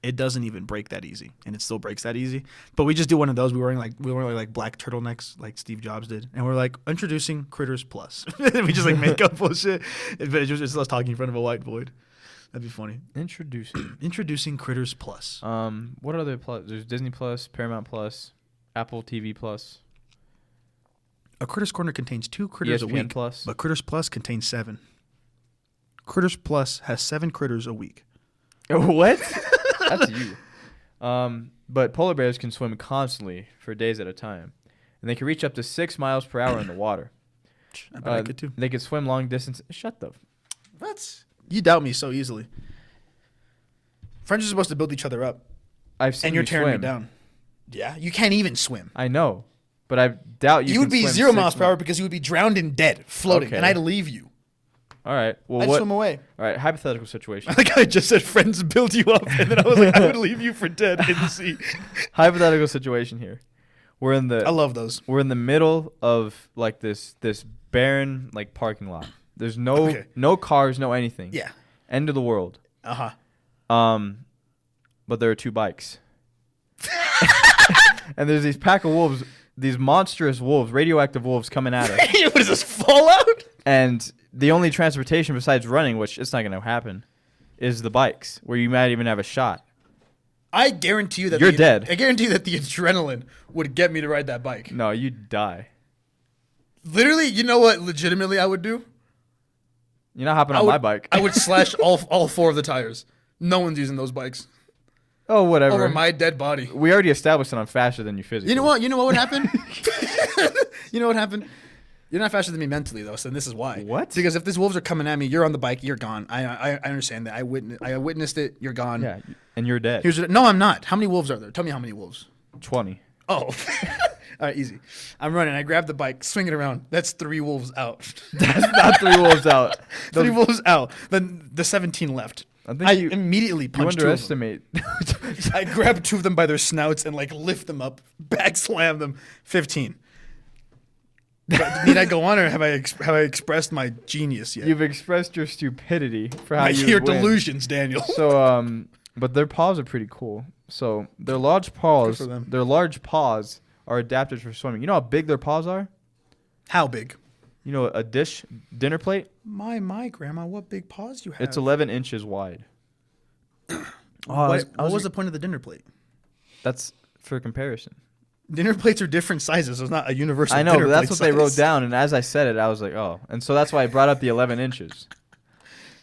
it doesn't even break that easy, and it still breaks that easy. But we just do one of those. We were wearing like black turtlenecks like Steve Jobs did, and we're like introducing Critters Plus. We just like make up bullshit, but it's us talking in front of a white void. That'd be funny. Introducing Critters Plus. What other plus? There's Disney Plus, Paramount Plus, Apple TV Plus, A Critters Corner contains 2 critters a ESPN week, Plus. but Critters Plus contains 7. Critters Plus has 7 critters a week. What? That's you. But polar bears can swim constantly for days at a time, and they can reach up to 6 miles per hour in the water. I bet I could too. They can swim long distance. Shut the. What? You doubt me so easily. Friends are supposed to build each other up, I've seen and you're you tearing me swim. down. Yeah, you can't even swim. I know, but I doubt you. You can would be swim 0 6 miles per hour because you would be drowned and dead, floating, Okay. and I'd leave you. All right. Well, I'd what? swim away. All right. Hypothetical situation. Like I just said, friends build you up, and then I was like, I would leave you for dead in the sea. Hypothetical situation here. We're in I the love those. middle of like this barren like parking lot. There's no Okay. no cars, no anything. Yeah. End of the world. But there are 2 bikes. And there's these pack of wolves, these monstrous wolves, radioactive wolves coming at us. What is this, Fallout? And the only transportation besides running, which it's not going to happen, is the bikes, where you might even have a shot. I guarantee you that You're dead. I guarantee you that the adrenaline would get me to ride that bike. No, you'd die. Literally, you know what? Legitimately, I would do. You're not hopping on my bike. I would slash all 4 of the tires. No one's using those bikes Oh, whatever. over my dead body. We already established that I'm faster than you physically. You know what? You know what would happen? You know what happened? You're not faster than me mentally, though, so this is why. What? Because if these wolves are coming at me, you're on the bike, you're gone. I understand that. I witnessed it. You're gone. Yeah, and you're dead. No, I'm not. How many wolves are there? Tell me how many wolves. 20. Oh. All right, easy. I'm running. I grab the bike, swing it around. That's 3 wolves out. That's not 3 wolves out. 3 wolves out. Then the 17 left. I think immediately you punched 2 of them. underestimate. I grab 2 of them by their snouts and like lift them up, back slam them. 15. But need I go on, or have I expressed my genius yet? You've expressed your stupidity for how you your win. delusions, Daniel. So but their paws are pretty cool. So their large paws, Good for them. their large paws are adapted for swimming. You know how big their paws are? How big? You know, a dinner plate? My grandma, what big paws you have? It's 11 inches wide. What was the point of the dinner plate? That's for comparison. Dinner plates are different sizes. It's not a universal. I know, dinner but that's plate what they wrote size. down. And as I said it, I was like, oh. And so that's why I brought up the 11 inches.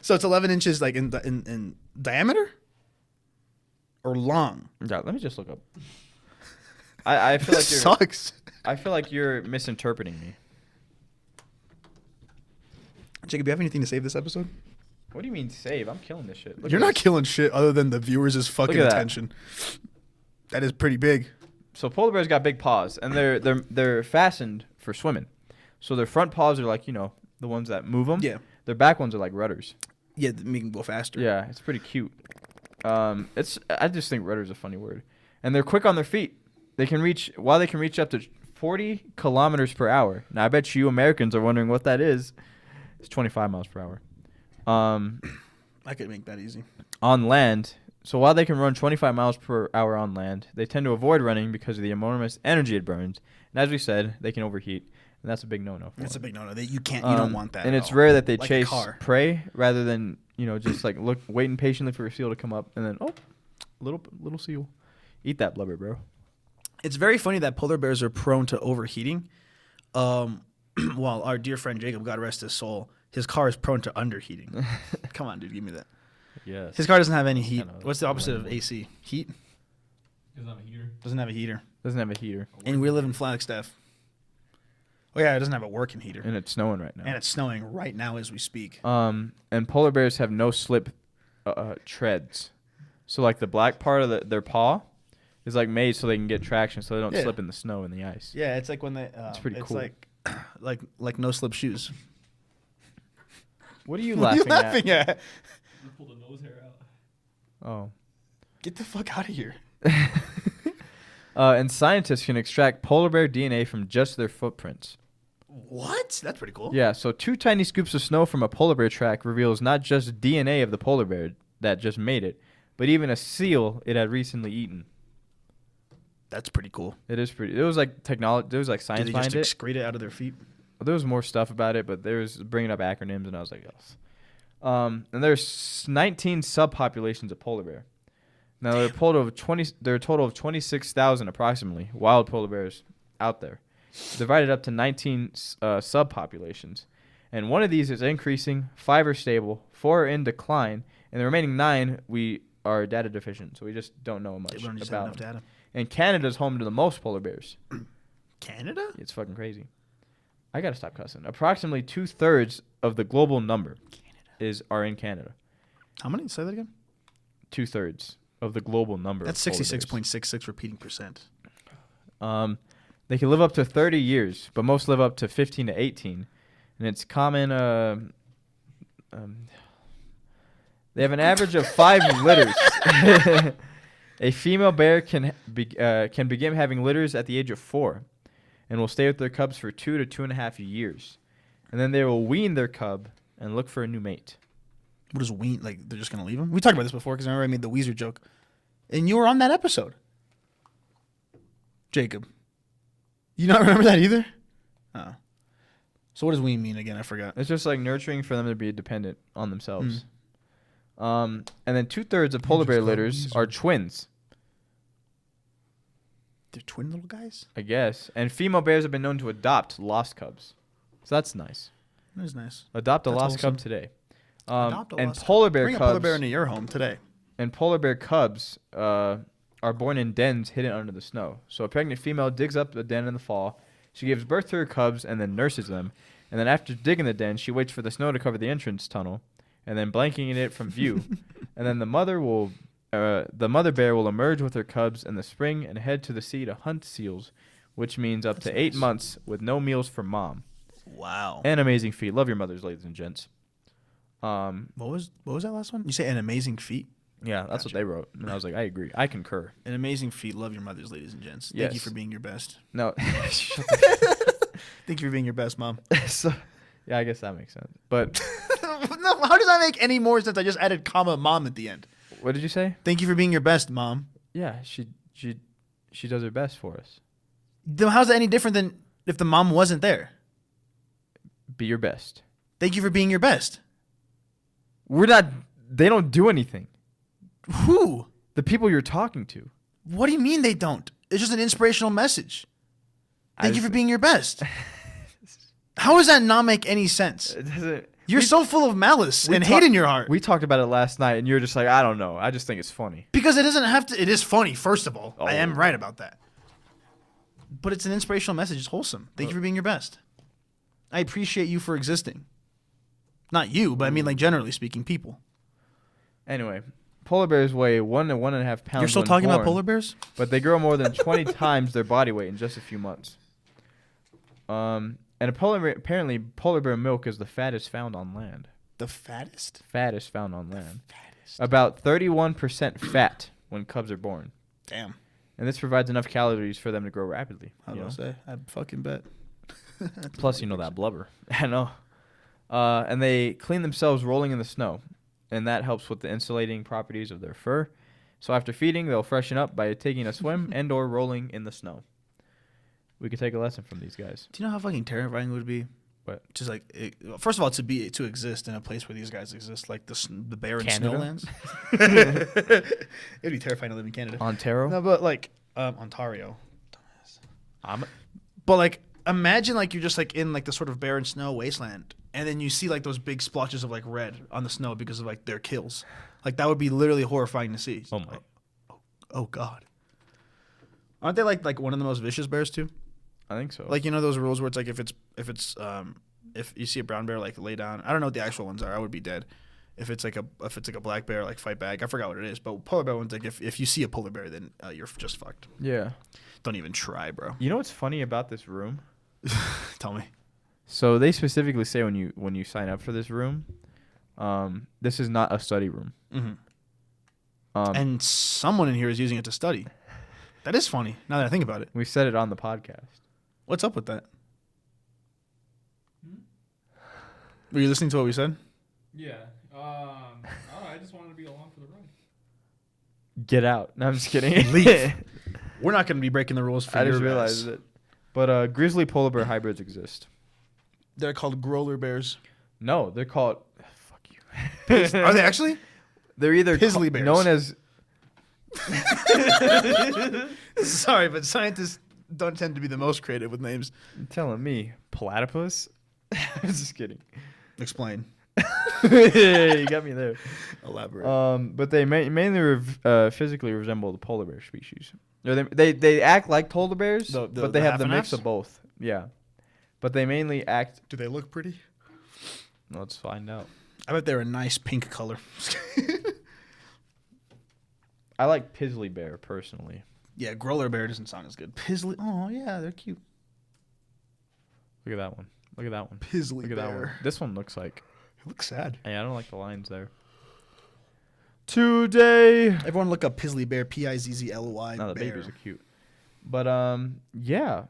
So it's 11 inches, like in diameter, or long. Yeah, let me just look up. I feel like Sucks. I feel like you're misinterpreting me. Jacob, do you have anything to save this episode? What do you mean save? I'm killing this shit. Look You're at not this. killing shit other than the viewers' fucking Look at that. attention. That is pretty big. So polar bears got big paws, and they're fastened for swimming. So their front paws are like, you know, the ones that move them. Yeah. Their back ones are like rudders. Yeah, make them go faster. Yeah, it's pretty cute. I just think rudder's a funny word. And they're quick on their feet. They can reach up to 40 kilometers per hour. Now I bet you Americans are wondering what that is. It's 25 miles per hour. I could make that easy. On land, so while they can run 25 miles per hour on land, they tend to avoid running because of the enormous energy it burns. And as we said, they can overheat, and that's a big no-no for That's a them. big no-no. You can't. You don't want that. And at it's all. rare that they Like a chase car. prey rather than, you know, just like waiting patiently for a seal to come up and then little seal, eat that blubber, bro. It's very funny that polar bears are prone to overheating. While our dear friend Jacob, God rest his soul, his car is prone to underheating. Come on, dude, give me that. Yes. His car doesn't have any heat. Kinda What's the opposite of AC? Heat? Doesn't have a heater. Doesn't have a heater. Doesn't have a heater, And we live in Flagstaff. Oh yeah, it doesn't have a working heater. and it's snowing right now. And it's snowing right now as we speak. And polar bears have no slip treads. So like the black part of their paw is like made so they can get traction, so they don't Yeah. slip in the snow and the ice. Yeah, it's like when they. It's pretty cool. like no slip shoes. What are you What are laughing, at? Just pull the nose hair out. Oh. Get the fuck out of here. And scientists can extract polar bear DNA from just their footprints. What? That's pretty cool. Yeah, so 2 tiny scoops of snow from a polar bear track reveals not just DNA of the polar bear that just made it, but even a seal it had recently eaten. That's pretty cool. It is pretty. It was like technology. There was like Did science they just behind it. excrete it out of their feet? There was more stuff about it, but there was bringing up acronyms, and I was like, yes. And there's 19 subpopulations of polar bear. Now there are a total of 26,000 approximately wild polar bears out there, divided up to 19 subpopulations. And one of these is increasing, 5 are stable, 4 are in decline, and the remaining 9 we are data deficient, so we just don't know much We don't just have about enough them. data. And Canada's home to the most polar bears. Canada? It's fucking crazy. I gotta stop cussing. Approximately 2/3 of the global number are in Canada. How many? Say that again. 2/3 of the global number. That's of polar bears. 66.66 repeating percent. They can live up to 30 years, but most live up to 15 to 18. And it's common. They have an average of 5 litters. A female bear can begin having litters at the age of 4, and will stay with their cubs for 2 to 2.5 years, and then they will wean their cub and look for a new mate. What is wean? Like they're just gonna leave him? We talked about this before because I remember I made the Weezer joke, and you were on that episode. Jacob, you not remember that either? Oh. So what does wean mean again? I forgot. It's just like nurturing for them to be dependent on themselves. And then 2/3 of polar bear litters are twins, They're twin little guys. I guess. And female bears have been known to adopt lost cubs, so that's nice. That is nice. Adopt a That's lost wholesome. cub today. Adopt a And lost polar cub. bear Bring cubs. a polar bear into your home today. And polar bear cubs are born in dens hidden under the snow. So a pregnant female digs up a den in the fall, She gives birth to her cubs and then nurses them. And then after digging the den, she waits for the snow to cover the entrance tunnel, and then blanketing it from view. And then the mother bear will emerge with her cubs in the spring and head to the sea to hunt seals, which means up to 8 months with no meals for mom. Wow. An amazing feat. Love your mothers, ladies and gents. What was that last one? You say an amazing feat? Yeah, that's what they wrote. And I was like, I agree. I concur. An amazing feat. Love your mothers, ladies and gents. Yes. Thank you for being your best. No. Thank you for being your best, Mom. So, yeah, I guess that makes sense. But No, how does that make any more sense? I just added comma mom at the end. what did you say? Thank you for being your best, Mom. Yeah, she does her best for us. Then how's that any different than if the mom wasn't there? Be your best. Thank you for being your best. They don't do anything. Who? The people you're talking to. What do you mean they don't? It's just an inspirational message. Thank you for being your best. How does that not make any sense? It doesn't. You're so full of malice and hate in your heart. We talked about it last night, and you're just like, I don't know. I just think it's funny. Because it doesn't have to. It is funny, first of all. I am Oh. right about that. But it's an inspirational message. It's wholesome. Thank you for being your best. I appreciate you for existing. Not you, but I mean, like, generally speaking, people. Anyway, polar bears weigh 1 to 1.5 pounds. You're still when talking about born, polar bears? but they grow more than 20 times their body weight in just a few months. And apparently polar bear milk is the fattest found on land. The fattest? Fattest found on land. Fattest. About 31% fat when cubs are born. Damn. And this provides enough calories for them to grow rapidly. How you do I know? say? I fucking bet. Plus, you know that blubber. I know. And they clean themselves rolling in the snow. And that helps with the insulating properties of their fur. So after feeding, they'll freshen up by taking a swim and or rolling in the snow. We could take a lesson from these guys. Do you know how fucking terrifying it would be? What? Just like, first of all, to exist in a place where these guys exist, like the barren Canada? snowlands. It'd be terrifying to live in Canada. Ontario? No, but like Ontario. I'm But like, imagine like you're just like in like the sort of barren snow wasteland, and then you see like those big splotches of like red on the snow because of like their kills. Like that would be literally horrifying to see. Oh my. Oh God. Aren't they like one of the most vicious bears too? I think so. Like, you know those rules where it's like if you see a brown bear like lay down, I don't know what the actual ones are. I would be dead. If it's like a black bear, like fight back. I forgot what it is, but polar bear ones, like if you see a polar bear, then you're just fucked. yeah. Don't even try, bro. You know what's funny about this room? Tell me. So they specifically say when you sign up for this room, this is not a study room. Mm-hmm. And And someone in here is using it to study. That is funny. Now that I think about it, we said it on the podcast. what's up with that? Were you listening to what we said? Yeah. I just wanted to be along for the ride. Get out. No, I'm just kidding. Leave. We're not going to be breaking the rules for I your just ass. realized it. But grizzly polar bear hybrids exist. They're called growler bears. No, they're called. Fuck you. Are they actually? They're either Pizzly bears. known as. Sorry, but scientists don't tend to be the most creative with names. You're telling me platypus? I'm just kidding. Explain. Yeah, you got me there. Elaborate. But they mainly physically resemble the polar bear species. Or they act like polar bears, The but they have half the and mix halves? of both. Yeah, but they mainly act. Do they look pretty? Let's find out. I bet they're a nice pink color. I like Pizzly bear personally. Yeah, growler bear doesn't sound as good. Pizzly. Oh, yeah, they're cute. Look at that one. Look at that one. Pizzly Look at that one. bear. This one looks like. It looks sad. Hey, I don't like the lines there. Today. Everyone look up Pizzly bear. Pizzly. No, the bear. babies are cute. But yeah,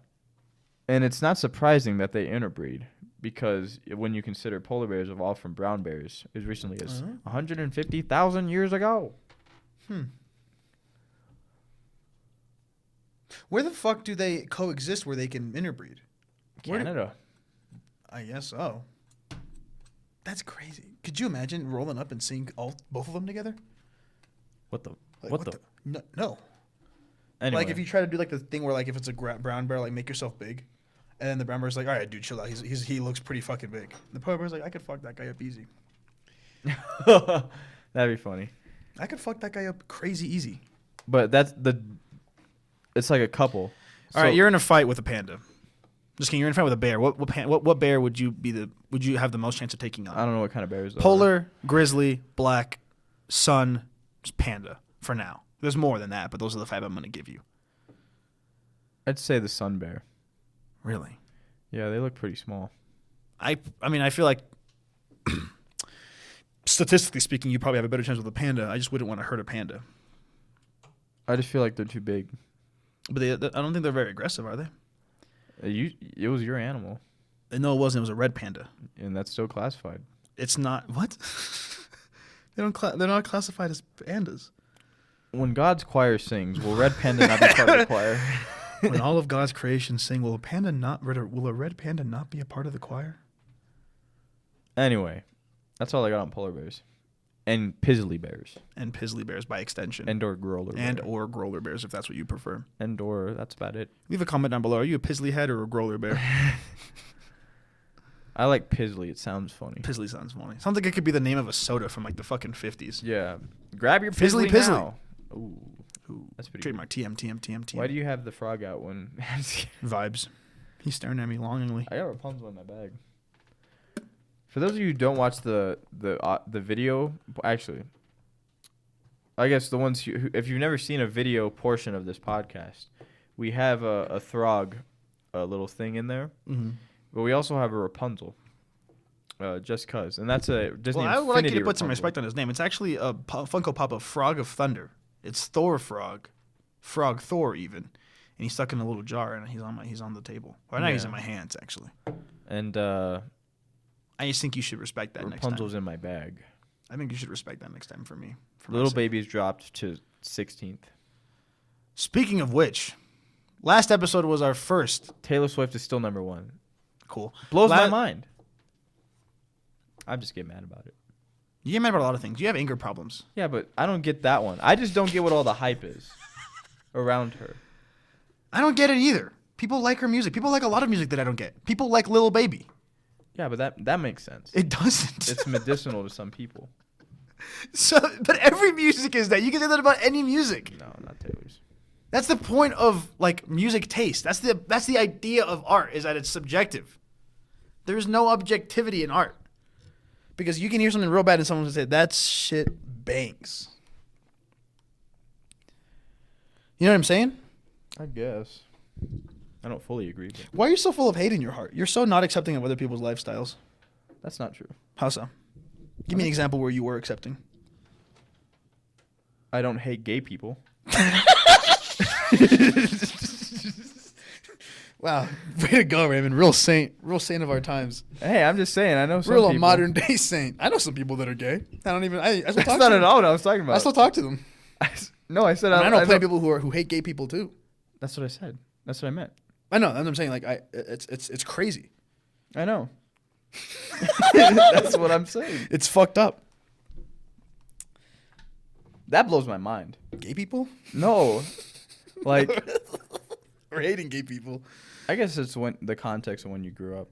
and it's not surprising that they interbreed because when you consider polar bears evolved from brown bears as recently as 150,000 years ago. Where the fuck do they coexist where they can interbreed? Canada. I guess so. That's crazy. Could you imagine rolling up and seeing both of them together? What the? Like, what the? No. Anyway, Like if you try to do like the thing where like if it's a brown bear, like make yourself big, and then the brown bear's like, all right, dude, chill out. He looks pretty fucking big. The polar bear's like, I could fuck that guy up easy. that'd be funny. I could fuck that guy up crazy easy. But that's the. It's like a couple. All right, you're in a fight with a panda. Just kidding. You're in a fight with a bear. What bear would you have the most chance of taking on? I don't know what kind of bears. Polar, grizzly, black, sun, panda. For now, there's more than that, but those are the 5 I'm going to give you. I'd say the sun bear. Really? Yeah, they look pretty small. I mean, I feel like statistically speaking, you probably have a better chance with a panda. I just wouldn't want to hurt a panda. I just feel like they're too big. But I don't think they're very aggressive, are they? It was your animal, No, it wasn't. It was a red panda. and that's still classified. It's not. What? They're not classified as pandas. When God's choir sings, will red panda not be part of the choir? When all of God's creation sing, will a red panda not be a part of the choir? Anyway, that's all I got on polar bears, and pizzly bears, And pizzly bears by extension. and/or growler bear. And/or growler bears, if that's what you prefer. And/or that's about it. Leave a comment down below. Are you a pizzly head or a growler bear? I like pizzly. It sounds funny. Pizzly sounds funny. Sounds like it could be the name of a soda from like the fucking 50s. Yeah. Grab your Pizzly pizzly now. Ooh, Ooh, that's pretty trademark. TM. Why do you have the frog out when... Vibes. He's staring at me longingly. I got Rapunzel in my bag. For those of you who don't watch the video, actually, I guess the ones who, if you've never seen a video portion of this podcast, we have a Throg, a little thing in there, but we also have a Rapunzel, just cause, and that's a Disney. Well, I would like you to put Rapunzel. some respect on his name. It's actually a Funko Pop of Frog of Thunder. It's Thor Frog, Frog Thor even, and he's stuck in a little jar and he's on the table. Right now he's in my hands actually. And I just think you should respect that next Rapunzel's time. in my bag. I think you should respect that next time for me. For Little my sake. Baby's dropped to 16th. Speaking of which, last episode was our first. Taylor Swift is still number 1. Cool. Blows my mind. I'm just getting mad about it. You get mad about a lot of things. You have anger problems. Yeah, but I don't get that one. I just don't get what all the hype is around her. I don't get it either. People like her music. People like a lot of music that I don't get. People like Lil Baby. Yeah, but that makes sense. It doesn't. It's medicinal to some people. So, but every music is that. You can say that about any music. No, not Taylor's. That's the point of like music taste. That's the idea of art, is that it's subjective. There's no objectivity in art. Because you can hear something real bad and someone will say, that shit bangs. You know what I'm saying? I guess. I don't fully agree, but Why are you so full of hate in your heart? You're so not accepting of other people's lifestyles. that's not true. How so? Give me an example where you were accepting. I don't hate gay people. Wow, way to go, Raymond. Real saint of our times. Hey, I'm just saying. I know some Real people. modern day saint. I know some people that are gay. I still That's talk not to at them. all what I was talking about. I still talk to them. No, I said I know I plenty of people who hate gay people too. That's what I said. That's what I meant. I know. That's what I'm saying. Like, it's crazy. I know. That's what I'm saying. It's fucked up. That blows my mind. Gay people? No, like Or hating gay people. I guess it's when the context of when you grew up,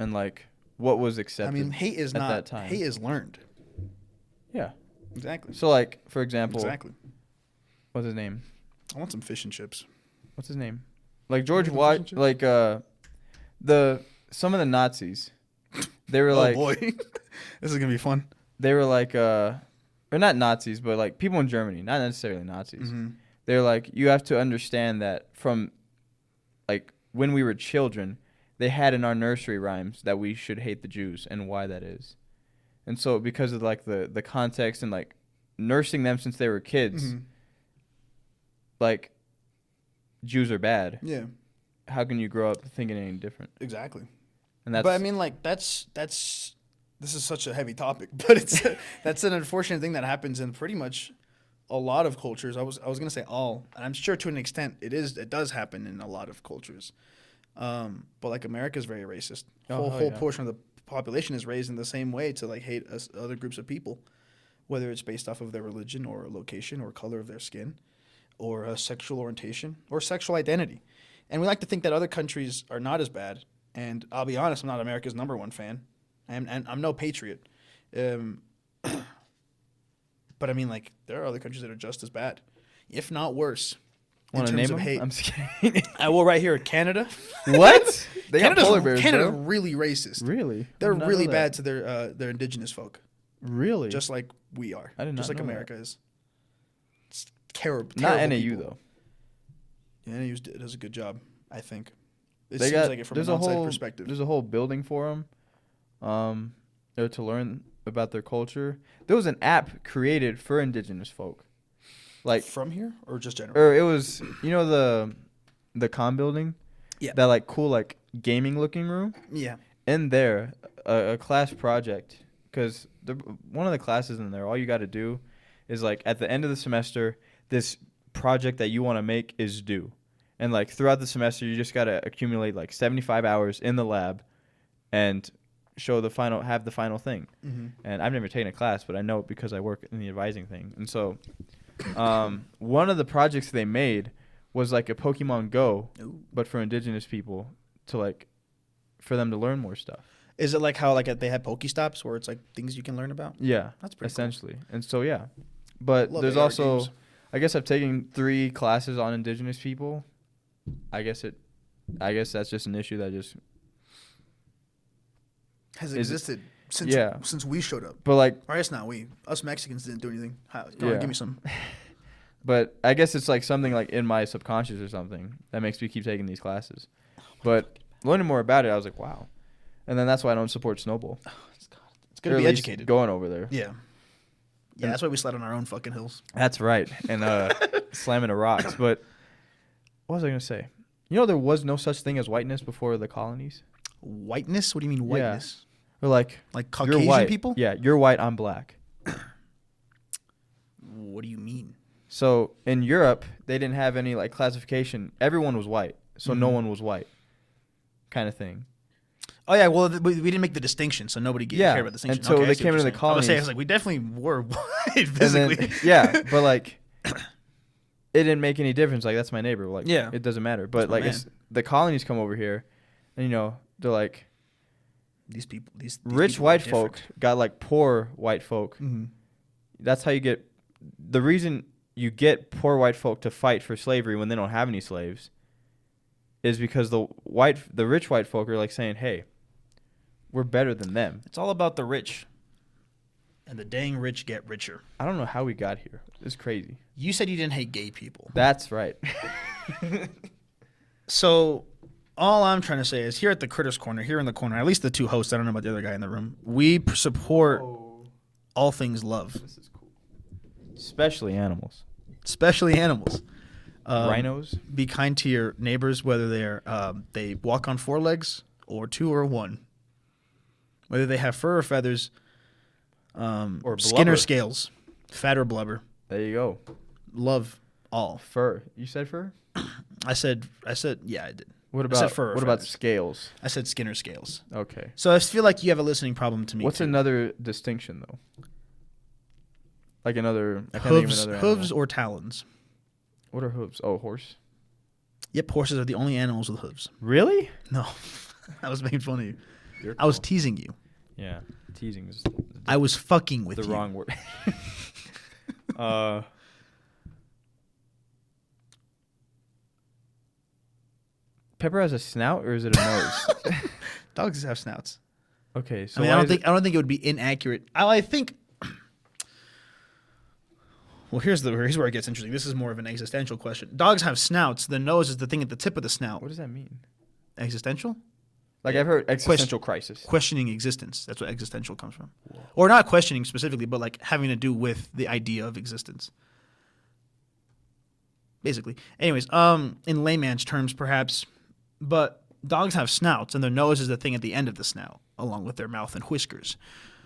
and like what was accepted. I mean, hate is at not. that time. Hate is learned. Yeah. Exactly. So like, for example, Exactly. what's his name? I want some fish and chips. What's his name? Like George Michael Watt. Kissinger? Like some of the Nazis, they were Oh like boy, this is gonna be fun. they were like or not Nazis, but like people in Germany, not necessarily Nazis. Mm-hmm. They're like, you have to understand that from like when we were children, they had in our nursery rhymes that we should hate the Jews and why that is. And so because of like the context and like nursing them since they were kids, Mm-hmm. like Jews are bad. Yeah, How can you grow up thinking any different? exactly. And that's But I mean, like that's this is such a heavy topic, but that's an unfortunate thing that happens in pretty much a lot of cultures. I was gonna say all, and I'm sure to an extent it does happen in a lot of cultures. But like America's very racist. Whole portion of the population is raised in the same way to like hate other groups of people, whether it's based off of their religion or location or color of their skin, or sexual orientation or sexual identity. And we like to think that other countries are not as bad. And I'll be honest, I'm not America's #1 fan. And I'm no patriot. But I mean, like, there are other countries that are just as bad, if not worse. in Want to terms name of them? hate. I'm just kidding. I will right here. Canada. What? They got polar bears, Canada's bro. really racist. Really? I They're did not really know bad that. to their indigenous folk, Really? just like we are. I did not Just like know that. America is. It's terrible. Not terrible NAU people. though. Yeah, NAU does a good job, I think. It They seems got like it from there's an a outside whole perspective. there's a whole building for them, to learn about their culture. There was an app created for indigenous folk, like From here or just general? or it was the com building, Yeah. that like cool like gaming looking room. Yeah. In there, a class project, because one of the classes in there, all you got to do is like at the end of the semester, this project that you want to make is due, and like throughout the semester, you just got to accumulate like 75 hours in the lab, and have the final thing. Mm-hmm. And I've never taken a class, but I know it because I work in the advising thing. And so, one of the projects they made was like a Pokemon Go, Ooh. but for indigenous people to like, for them to learn more stuff. Is it like how they had Pokestops where it's like things you can learn about? Yeah, That's pretty essentially. And so yeah, but Love there's AR also, games. I guess I've taken 3 classes on indigenous people. I guess that's just an issue that just. Has Is it- existed since we showed up. But like, Or I guess not we. Us Mexicans didn't do anything. Go on, Yeah. give me some. but I guess it's like something like in my subconscious or something that makes me keep taking these classes. But learning more about it, I was like, wow. And then that's why I don't support Snowball. It's good to Or be at least educated. Going over there. Yeah. Yeah, And- that's why we slide on our own fucking hills. That's right. And slamming the rocks. But what was I going to say? You know, there was no such thing as whiteness before the colonies. Whiteness? What do you mean Yeah. whiteness? Or like, Like you're Caucasian white. people? Yeah, you're white, I'm black. What do you mean? So in Europe, they didn't have any like classification. Everyone was white. So no Mhm. one was white kind of thing. Oh yeah, well we didn't make the distinction, so nobody cared about the distinction. until Okay, I they see came what into you're the saying. I was colonies. like, we definitely were white And physically. then, yeah, but like, it didn't make any difference. Like, that's my neighbor. Like, Yeah. it doesn't matter. But That's my like, the colonies come over here, and you know, they're like, these rich people are white different. folk got like poor white folk. Mhm. That's how you get. The reason you get poor white folk to fight for slavery when they don't have any slaves is because the rich white folk are like saying, "Hey, we're better than them." It's all about the rich. And the dang rich get richer. I don't know how we got here. It's crazy. You said you didn't hate gay people. That's right. So all I'm trying to say is here at the Critters Corner, here in the corner, at least the 2 hosts, I don't know about the other guy in the room, we support all things love, This is cool. Especially animals. especially animals. Rhinos. Be kind to your neighbors, whether they walk on 4 legs or 2 or 1. Whether they have fur or feathers, Or skin or blubber. scales, fat or blubber. There you go. Love all. Fur. You said fur? I said, yeah, I did. What I said about fur or what about feathers. scales? I said skin or scales. Okay. So I feel like you have a listening problem to me. What's too. another distinction though? Like another I can't think of Hooves, another hooves animal. or talons? What are hooves? Oh, horse. Yep, horses are the only animals with hooves. Really? No, I was making fun of you. You're I was cool. teasing you. Yeah. Teasing is I was fucking with the you. wrong word. Pepper has a snout or is it a nose? Dogs have snouts. Okay, so I mean, why I is don't think it would be inaccurate. I think. Well, here's where it gets interesting. This is more of an existential question. Dogs have snouts. The nose is the thing at the tip of the snout. what does that mean? Existential? Like I've heard existential crisis. Questioning existence. That's what existential comes from. Or not questioning specifically, but like having to do with the idea of existence. Basically. Anyways, in layman's terms, perhaps, but dogs have snouts, and their nose is the thing at the end of the snout, along with their mouth and whiskers.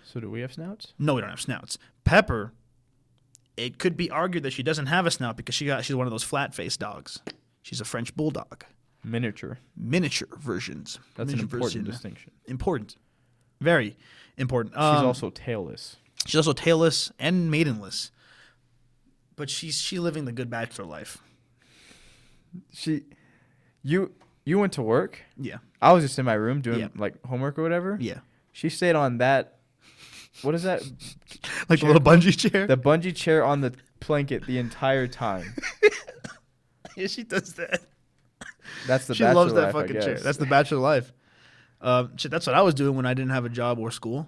So do we have snouts? No, we don't have snouts. Pepper, it could be argued that she doesn't have a snout because she's one of those flat-faced dogs. She's a French bulldog. Miniature. Miniature versions. That's an Miniature important version. distinction. Important. Very important. She's also tailless. She's also tailless and maidenless. But she's living the good bachelor life. You went to work. Yeah. I was just in my room doing Yeah. like homework or whatever. Yeah. She stayed on that. What is that? Like Chair. the little bungee chair? The bungee chair on the blanket the entire time. Yeah, she does that. That's the She bachelor loves that life, I fucking chair. guess. That's the bachelor life. Shit, that's what I was doing when I didn't have a job or school.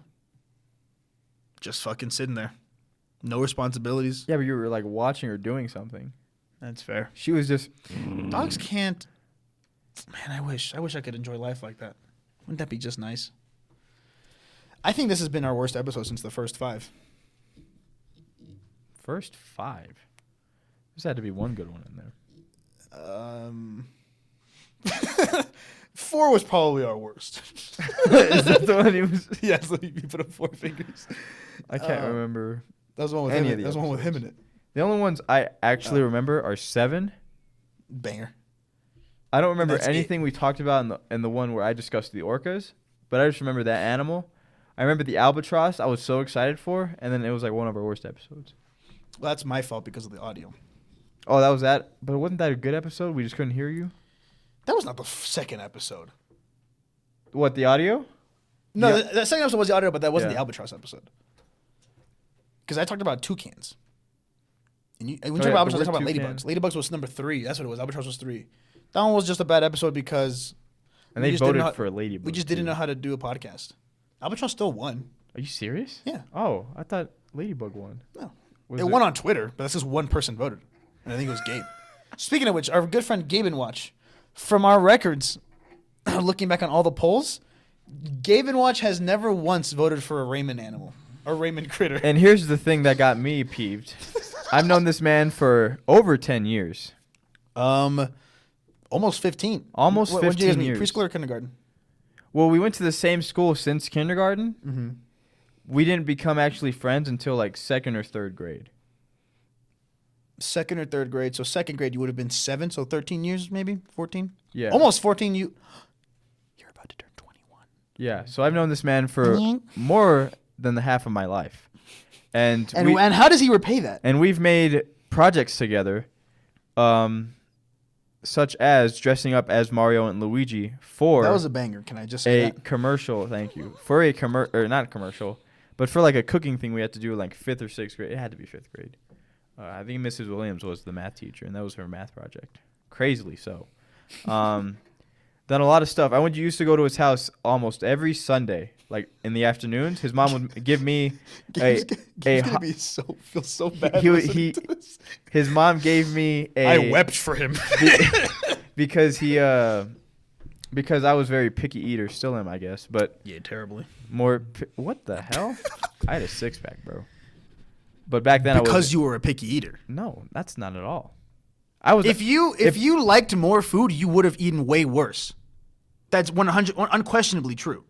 Just fucking sitting there. No responsibilities. Yeah, but you were like watching or doing something. That's fair. She was just. Dogs can't. Man, I wish I could enjoy life like that. Wouldn't that be just nice? I think this has been our worst episode since the first 5. First 5. There's had to be one good one in there. 4 was probably our worst. Is that the one he was? Yeah, so you put up 4 fingers. I can't remember. That was the one with Any him. of the That was the one with him in episodes. it. The only ones I actually remember are 7. Banger. I don't remember That's anything we talked about in the one where I discussed the orcas, but I just remember that animal. I remember the albatross I was so excited for, and then it was like one of our worst episodes. Well, that's my fault because of the audio. Oh, that was that? But wasn't that a good episode? We just couldn't hear you? That was not the second episode. What, the audio? No, Yeah. the second episode was the audio, but that wasn't Yeah. the albatross episode. Because I talked about toucans. And when you talk yeah, about the albatross, I talk about word ladybugs. toucan. Ladybugs was number 3. That's what it was. Albatross was 3. That one was just a bad episode because And we they just didn't voted know- for a ladybug. we just didn't too. know how to do a podcast. Albatross still won. Are you serious? Yeah. Oh, I thought ladybug won. No. Was It won on Twitter, but that's just one person voted. And I think it was Gabe. Speaking of which, our good friend Gabe and Watch, from our records, looking back on all the polls, Gabe and Watch has never once voted for a Raymond animal. Or Raymond critter. And here's the thing that got me peeved. I've known this man for over 10 years. Almost 15. Almost When did you guys 15 meet? years. Preschool or kindergarten? Well, we went to the same school since kindergarten. Mm-hmm. We didn't become actually friends until like 2nd or 3rd grade. 2nd or 3rd grade. So 2nd grade, you would have been 7, so 13 years maybe? 14? Yeah. Almost 14. You're about to turn 21. Yeah. So I've known this man for more than the half of my life. And how does he repay that? and we've made projects together, such as dressing up as Mario and Luigi for That was a banger. Can I just say a that? commercial. Thank you. For a or not commercial, but for like a cooking thing we had to do like 5th or 6th grade. It had to be 5th grade. I think Mrs. Williams was the math teacher, and that was her math project. Crazily so. Done a lot of stuff. I used to go to his house almost every Sunday, like in the afternoons. His mom would give me Gabe's a gonna be feel so bad. he listening to this. his mom gave me a I wept for him. because because I was very picky eater, still am, I guess, but Yeah, terribly. what the hell? I had a 6-pack, bro. But back then Because you were a picky eater. no, that's not at all. I was If you liked more food, you would have eaten way worse. That's 100 unquestionably true.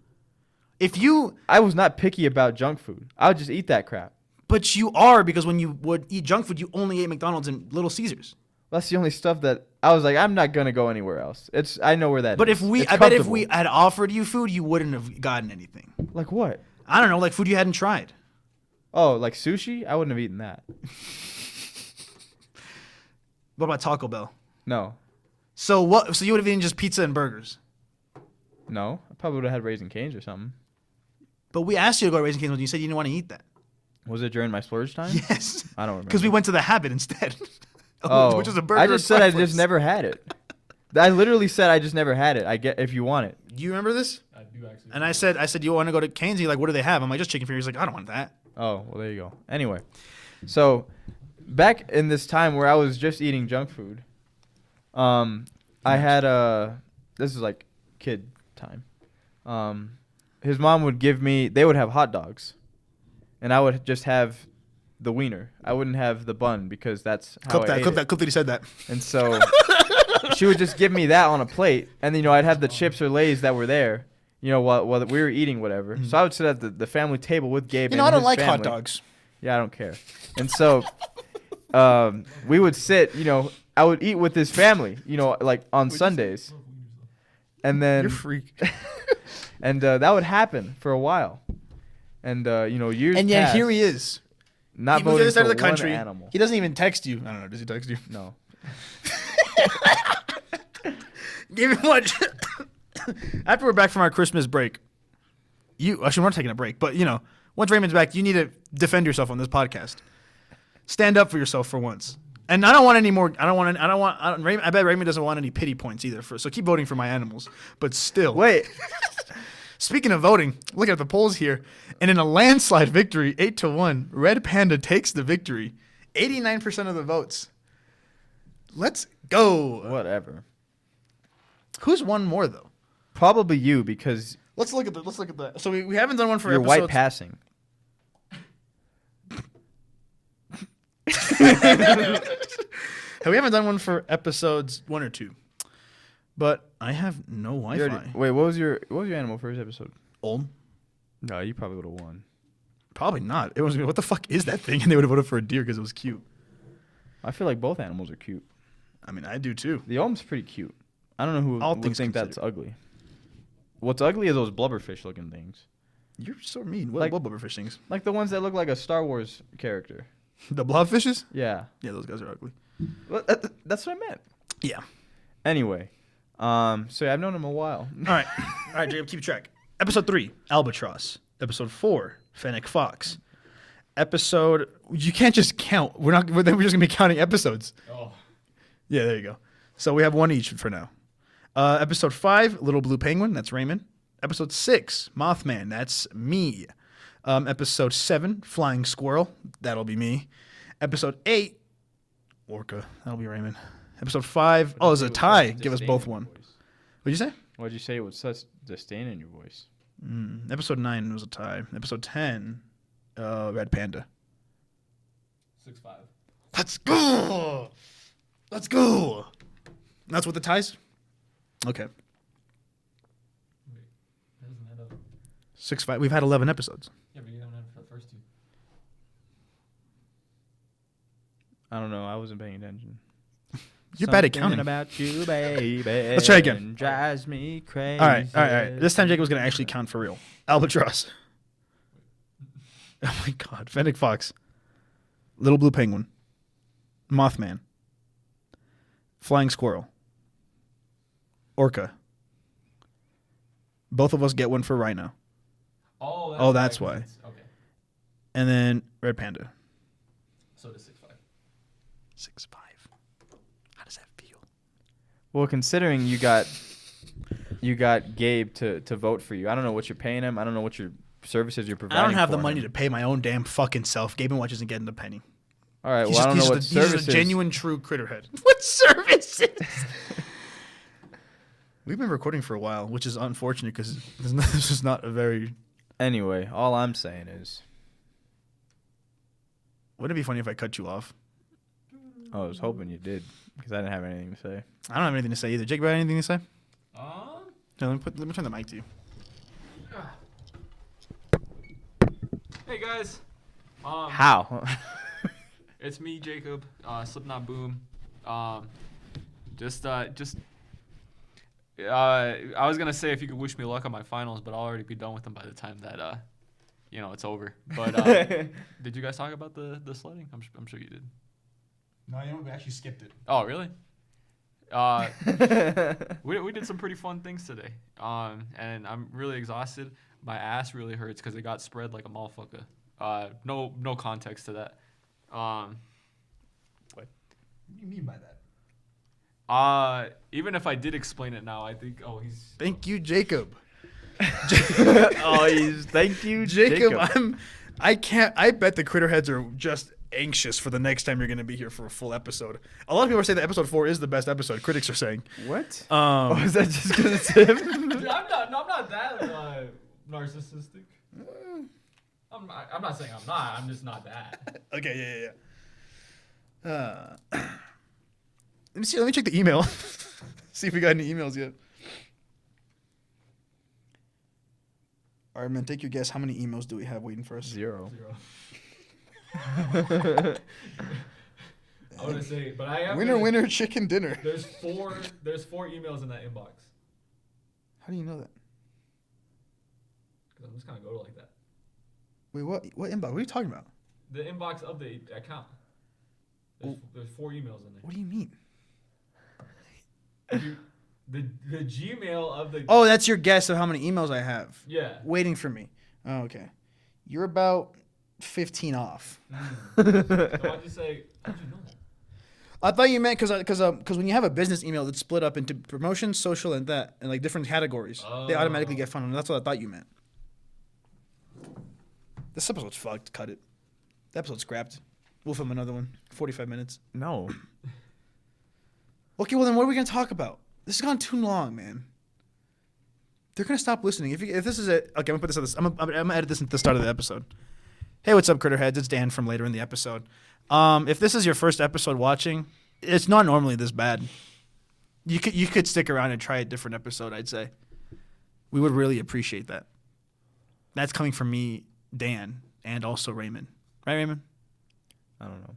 I was not picky about junk food. I would just eat that crap. But you are, because when you would eat junk food, you only ate McDonald's and Little Caesars. That's the only stuff that I was like, I'm not gonna go anywhere else. I know where that But is. It's I bet if comfortable. we had offered you food, you wouldn't have gotten anything. Like what? I don't know, like food you hadn't tried. Oh, like sushi? I wouldn't have eaten that. What about Taco Bell? No. So what? So you would have eaten just pizza and burgers. No. I probably would have had Raising Cane's or something. But we asked you to go to Raising Cane's when you said you didn't want to eat that. Was it during my splurge time? Yes. I don't remember. Because we went to the Habit instead. Oh, which is a burger. I just said I place. just never had it. I literally said I just never had it. I get if you want it. Do you remember this? I do actually. And I said, you want to go to Cane's? He's like, what do they have? I'm like, just chicken fingers. He's like, I don't want that. Oh, well, there you go. Anyway, so back in this time where I was just eating junk food, I had this is like kid time. His mom would give me. They would have hot dogs, and I would just have the wiener. I wouldn't have the bun because that's how Clip I ate clip it. that he said that. And so she would just give me that on a plate, and then I'd have the chips or Lays that were there, while we were eating whatever. Mm-hmm. So I would sit at the family table with Gabe. I and don't his like hot family. dogs. Yeah, I don't care. And so we would sit. I would eat with his family. Like on Sundays, and then You're a freak. and that would happen for a while, and years. And yet passed, here he is. not He moved to voting the side for of the one country. animal. He doesn't even text you. I don't know. Does he text you? No. Give me much. After we're back from our Christmas break, we're not taking a break, but once Raymond's back, you need to defend yourself on this podcast. Stand up for yourself for once. And I don't want any more. I bet Raymond doesn't want any pity points either. So keep voting for my animals. But still. Wait. Speaking of voting, look at the polls here. And in a landslide victory, 8-1, Red Panda takes the victory. 89% of the votes. Let's go. Whatever. Who's won more though? Probably you because Let's look at that. So we haven't done one for you're episodes. white passing. We haven't done one for episodes 1 or 2. But I have no Wi-Fi. Wait, what was your animal for his episode? Old? No, you probably would have won. Probably not. It was what the fuck is that thing? And they would have voted for a deer because it was cute. I feel like both animals are cute. I mean, I do too. The Olm's pretty cute. I don't know who All would things think that's ugly. What's ugly is those blubberfish looking things. You're so mean. What blubberfish things? Like the ones that look like a Star Wars character. The blobfishes? Yeah. Yeah, those guys are ugly. Well, that's what I meant. Yeah. Anyway, so yeah, I've known him a while. All right, Jacob, keep track. Episode 3, Albatross. Episode 4, Fennec Fox. You can't just count. We're just gonna be counting episodes. Oh. Yeah, there you go. So we have one each for now. Episode 5, Little Blue Penguin. That's Raymond. Episode 6, Mothman. That's me. Episode 7, Flying Squirrel. That'll be me. Episode 8, Orca. That'll be Raymond. Episode 5. Oh, there's a tie. Give us both one. What'd you say? What'd you say with such disdain in your voice? Episode 9 was a tie. Episode 10, Red Panda. 6-5. Let's go. Let's go. That's what the ties? Okay. Wait, that doesn't add up. 6-5. We've had 11 episodes. Yeah, but you haven't had it for the first 2. I don't know. I wasn't paying attention. You're bad at Something counting. about you, baby. Let's try again. Drives me crazy. All right. This time Jacob's going to actually count for real. Albatross. Oh my God. Fennec Fox. Little Blue Penguin. Mothman. Flying Squirrel. Orca. Both of us get one for Rhino. Oh, that's why. Okay. And then Red Panda. So it is 6-5. 6-5. How does that feel? Well, considering you got Gabe to vote for you, I don't know what you're paying him. I don't know what your services you're providing. I don't have the for money him. to pay my own damn fucking self. Gabe and Watch isn't getting a penny. All right. He's Well, I don't know what he's services. a genuine, true critterhead. What services? We've been recording for a while, which is unfortunate because this is not a very. Anyway, all I'm saying is, Wouldn't it be funny if I cut you off? I was hoping you did because I didn't have anything to say. I don't have anything to say either. Jake, you got anything to say? Um. No, let me turn the mic to you. Hey guys. How? It's me, Jacob. Slipknot Boom. I was gonna say if you could wish me luck on my finals, but I'll already be done with them by the time that it's over. But did you guys talk about the sledding? I'm sure you did. No, we actually skipped it. Oh, really? We did some pretty fun things today. And I'm really exhausted. My ass really hurts because it got spread like a motherfucker. No context to that. What do you mean by that? Even if I did explain it now, I think. Thank you, Jacob. Thank you, Jacob. I bet the Critterheads are just anxious for the next time you're going to be here for a full episode. A lot of people are saying that episode 4 is the best episode. Critics are saying. What? Is that just because it's him? Dude, I'm not that narcissistic. I'm not saying I'm not. I'm just not that. Okay, yeah. Let me see. Let me check the email. See if we got any emails yet. All right, man. Take your guess. How many emails do we have waiting for us? 0. I want to say, but I have Winner, chicken dinner. There's four emails in that inbox. How do you know that? Because I'm just gonna go to like that. Wait, what inbox? What are you talking about? The inbox of the account. There's 4 emails in there. What do you mean? The Gmail of the. Oh, that's your guess of how many emails I have. Yeah. Waiting for me. Oh, okay. You're about 15 off. So why'd you say? How'd you know that? I thought you meant because when you have a business email, it's split up into promotion, social, and that, and like different categories. They automatically get funneled. That's what I thought you meant. This episode's fucked. Cut it. The episode's scrapped. We'll film another one. 45 minutes. No. Okay, well then what are we gonna talk about? This has gone too long, man. They're gonna stop listening. If this is it, okay, I'm gonna put this on this. I'm gonna edit this at the start of the episode. Hey, what's up, Critterheads? It's Dan from later in the episode. If this is your first episode watching, it's not normally this bad. You could stick around and try a different episode, I'd say. We would really appreciate that. That's coming from me, Dan, and also Raymon. Right, Raymon? I don't know.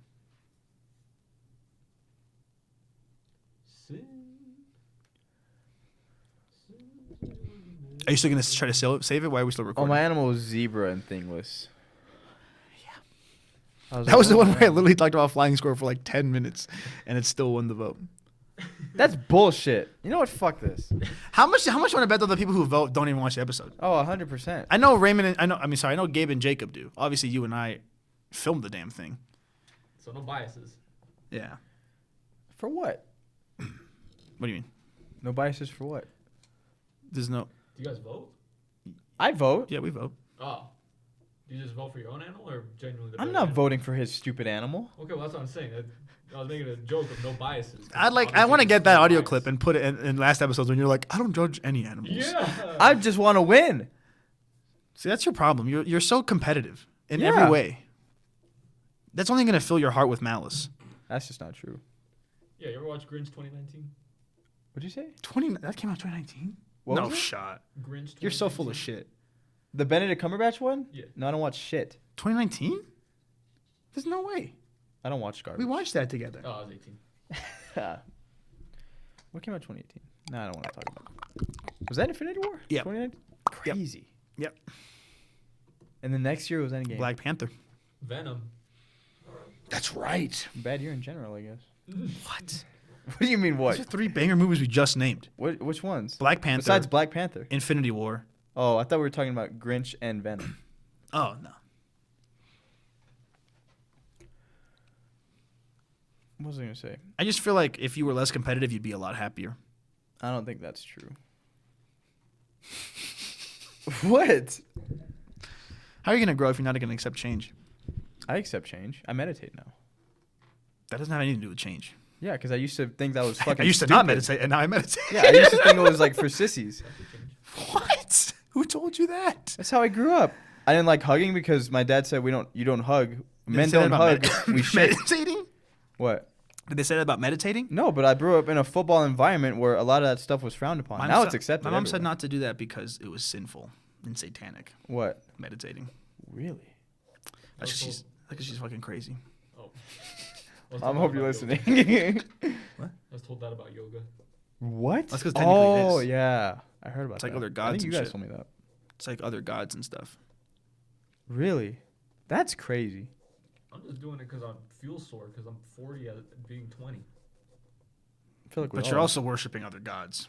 Are you still going to try to save it? Why are we still Oh, recording? my animal was zebra and thingless. Yeah. That was the one where I literally talked about flying squirrel for like 10 minutes, and it still won the vote. That's bullshit. You know what? Fuck this. How much you want to bet that the people who vote don't even watch the episode? Oh, 100%. I know Raymond and I know Gabe and Jacob do. Obviously, you and I filmed the damn thing. So no biases. Yeah. For what? What do you mean? No biases for what? There's no. Do you guys vote? I vote. Yeah, we vote. Oh. Do you just vote for your own animal or genuinely? I'm not voting for his stupid animal. Okay, well that's what I'm saying. I was making a joke of no biases. I want to get that audio clip and put it in last episodes when you're like, I don't judge any animals. Yeah. I just want to win. See, that's your problem. You're so competitive in every way. That's only gonna fill your heart with malice. That's just not true. Yeah, you ever watch Grinch 2019? What'd you say? That came out 2019. What No was it? shot. Grinch. You're so full of 2019? shit. The Benedict Cumberbatch one? Yeah. No, I don't watch shit. 2019? There's no way. I don't watch garbage. We watched that together. Oh, I was 18. What came out 2018? No, I don't want to talk about it. Was that Infinity War? Yep. 2019? Crazy. Yep. And the next year was Endgame. Black Panther. Venom. That's right. Bad year in general, I guess. What? What do you mean what? Those are 3 banger movies we just named. Which ones? Black Panther. Besides Black Panther. Infinity War. Oh, I thought we were talking about Grinch and Venom. Oh, no. What was I going to say? I just feel like if you were less competitive, you'd be a lot happier. I don't think that's true. What? How are you going to grow if you're not going to accept change? I accept change. I meditate now. That doesn't have anything to do with change. Yeah, because I used to think that was fucking I used to stupid. not meditate, and now I meditate. Yeah, I used to think it was like for sissies. What? Who told you that? That's how I grew up. I didn't like hugging because my dad said you don't hug. Men say that don't about hug. We shit. meditating? What? Did they say that about meditating? No, but I grew up in a football environment where a lot of that stuff was frowned upon. Now it's accepted. My mom said everywhere. not to do that because it was sinful and satanic. What? Meditating. Really? That's she's fucking crazy. Oh. I hope you're listening. I was told that about yoga. What? That's 'cause technically it oh, is. yeah. I heard about It's that. like other I gods think you and guys shit. told me that. It's like other gods and stuff. Really? That's crazy. I'm just doing it because I'm fuel sore because I'm 40 at being 20. I feel like we But all you're are. also worshiping other gods.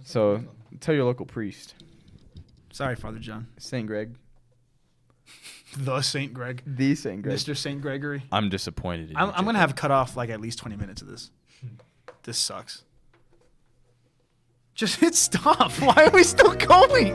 So, tell your local priest, Sorry, Father John. St. Greg. The Saint Greg. The St. Greg. Mr. Saint Gregory. I'm disappointed in I'm going to have cut off like at least 20 minutes of this. This sucks. Just hit stop. Why are we still going?